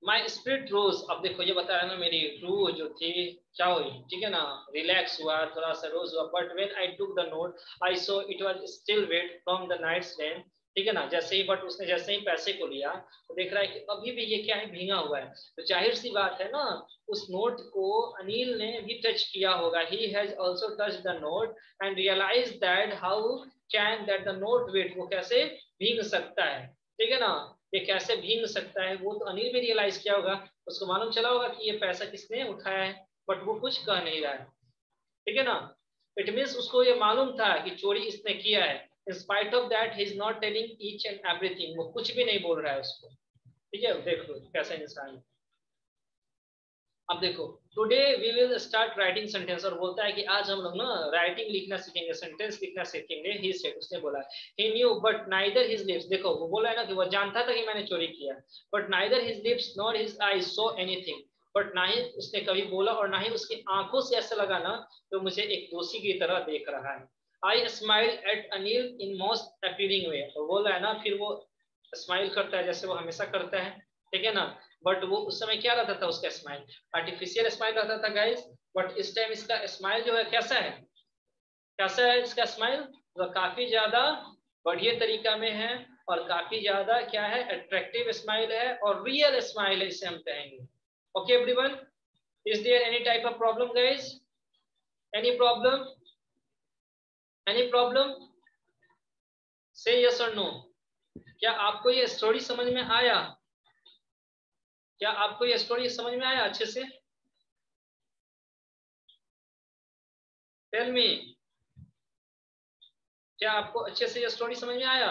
माई स्पिरिट रोज, अब देखो ये बताया ना मेरी रूह जो थी क्या हुई, ठीक है ना, रिलैक्स हुआ, थोड़ा सा रोज हुआ, but when I took the note I saw it was still wet from the night's rain, ठीक है ना, जैसे ही बट उसने जैसे ही पैसे को लिया तो देख रहा है कि अभी भी ये क्या है, भींगा हुआ है, तो जाहिर सी बात है ना, उस नोट को अनिल ने भी टच किया होगा, he has also touch the note and realise that how can that the note wet, वो कैसे भींग सकता है, ठीक है ना, ये कैसे भींग सकता है, वो तो अनिल भी रियलाइज किया होगा, उसको मालूम चला होगा कि ये पैसा किसने उठाया है, बट वो कुछ कह नहीं रहा है, ठीक है ना, इट मीन्स उसको ये मालूम था कि चोरी इसने किया है, in spite of that he is not telling each and everything, वो कुछ भी नहीं बोल रहा है उसको, ठीक है, देख लो कैसा इंसान है। अब देखो today we will start writing sentence, और बोलता है कि आज हम लोग ना राइटिंग लिखना सीखेंगे, सेंटेंस लिखना सीखेंगे, ही सेड, उसने बोला, he knew but neither his lips, देखो वो बोला है ना कि वो जानता था कि मैंने चोरी किया, but neither his lips nor his eyes saw anything, but ना ही उसने कभी बोला और ना ही उसकी आंखों से ऐसा लगा ना तो मुझे एक दोषी की तरह देख रहा है। I smile at Anil in most appealing way, तो बोला है ना, फिर वो स्माइल करता है जैसे वो हमेशा करता है, ठीक है ना, बट वो उस समय क्या रहता था उसका स्माइल, आर्टिफिशियल स्माइल रहता था गाइस, बट इस टाइम इसका स्माइल जो है कैसा है, कैसा है इसका स्माइल, तो काफी ज्यादा बढ़िया तरीका में है, और काफी ज्यादा क्या है, अट्रैक्टिव स्माइल है और रियल स्माइल है, इसे हम कहेंगे। Okay everyone, is there any type of problem guys, any problem, any problem, say yes और नो, क्या आपको ये स्टोरी समझ में आया, क्या आपको ये स्टोरी समझ में आया अच्छे से, टेल मी, क्या आपको अच्छे से ये स्टोरी समझ में आया,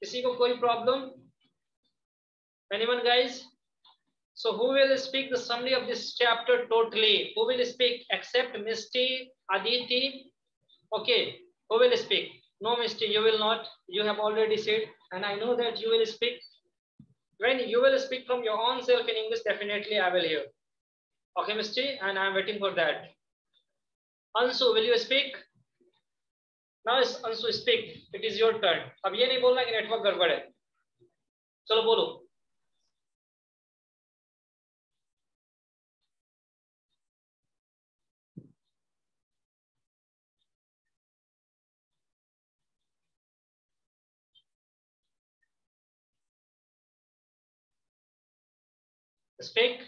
किसी को कोई problem, anyone guys? So who will speak the summary of this chapter totally? Who will speak except Misty, Aditi? Okay, who will speak? No, Misty, you will not. You have already said, and I know that you will speak. When you will speak from your own self in English, definitely I will hear. Okay, Misty, and I am waiting for that. Ansu, will you speak? Now Ansu, speak. It is your turn. अब ये नहीं बोलना कि network गड़बड़ है, चलो बोलो। Speak.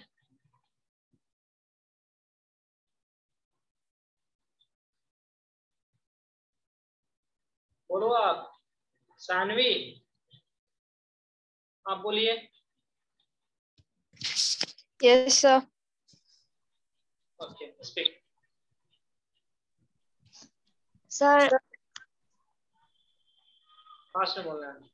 बोलो आप, सानवी आप बोलिए। Yes, sir. Okay, speak. Sir, fast में बोलना है।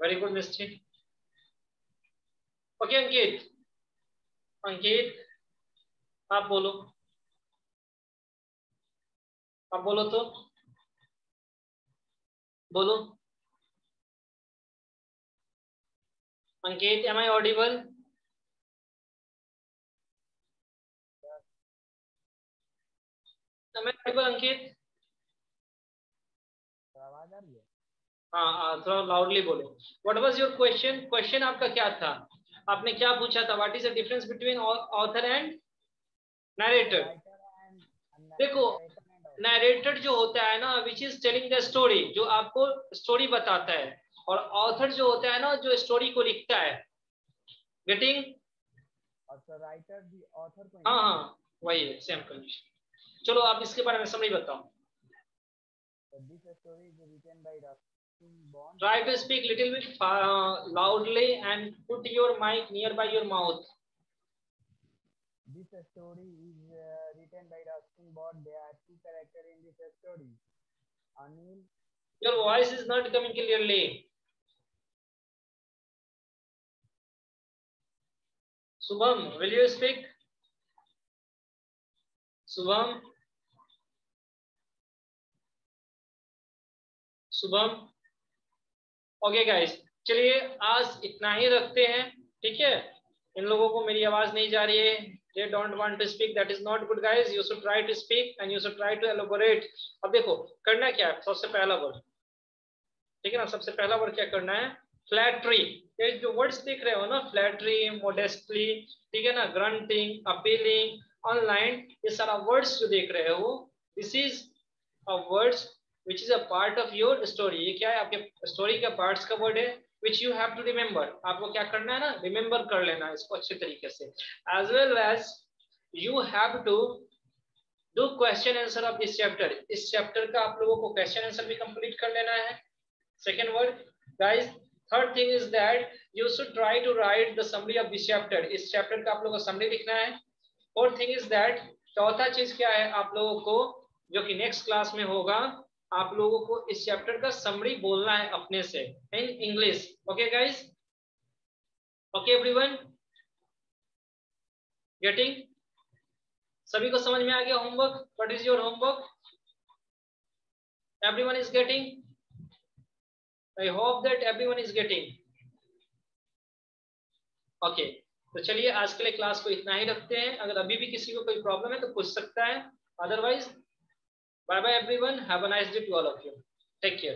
Very good Misti. Okay Ankit, Ankit आप बोलो, आप बोलो तो बोलो। Ankit, am I audible? Am I audible Ankit? आवाज आ रही है? हाँ, थोड़ा लाउडली बोलो। What was your question? Question आपका क्या था? आपने क्या पूछा था? What is the difference between author and narrator? देखो नरेटर जो होता है ना, which is telling the story, जो आपको स्टोरी बताता है, और ऑथर जो होता है ना, जो स्टोरी को लिखता है। गेटिंग? राइटर दी ऑथर को। हाँ हाँ वही है, सेम कंडीशन। चलो आप इसके बारे में समझ बताओ। This story is written by Ruskin Bond. Try to speak little bit loudly and put your mic nearby your mouth. This story is written by Ruskin Bond. There are two characters in this story. Anil. Your voice is not coming clearly. Subham, will you speak? Subham. Subham. Okay guys, चलिए आज इतना ही रखते हैं, ठीक है? इन लोगों को मेरी आवाज नहीं जा रही है, they don't want to speak, that is not good guys. You should try to speak and you should try to elaborate. अब देखो करना क्या है, सबसे पहला वर्ड, ठीक है ना? सबसे पहला वर्ड क्या करना है? फ्लैटरी. ये जो वर्ड्स देख रहे हो ना, फ्लैटरी, मोडेस्टली, ठीक है ना, ग्रंटिंग, अपीलिंग, ऑनलाइन, ये सारा वर्ड्स जो देख रहे हो, this is a words which is a part of your story. ये क्या है? आपके स्टोरी का पार्ट्स का वर्ड है which you have to remember. आपको क्या करना है ना? रिमेम्बर कर लेना है इसको अच्छे तरीके से. As well as you have to do question answer of this chapter. इस चैप्टर का आप लोगों को क्वेश्चन आंसर भी कंप्लीट कर लेना है. Second word, guys. Third thing is that you should try to write the summary of this chapter. इस चैप्टर का आप लोगों को समरी लिखना है. Fourth thing is that, चौथा चीज क्या है आप लोगों को, जो कि नेक्स्ट क्लास में होगा, आप लोगों को इस चैप्टर का समरी बोलना है अपने से in English. Okay guys? Okay everyone? Getting? सभी को समझ में आ गया homework? What is your homework? Everyone is getting? I hope that everyone is getting. Okay, तो चलिए आज के लिए क्लास को इतना ही रखते हैं. अगर अभी भी किसी को कोई प्रॉब्लम है तो पूछ सकता है, otherwise bye bye everyone, have a nice day to all of you, take care.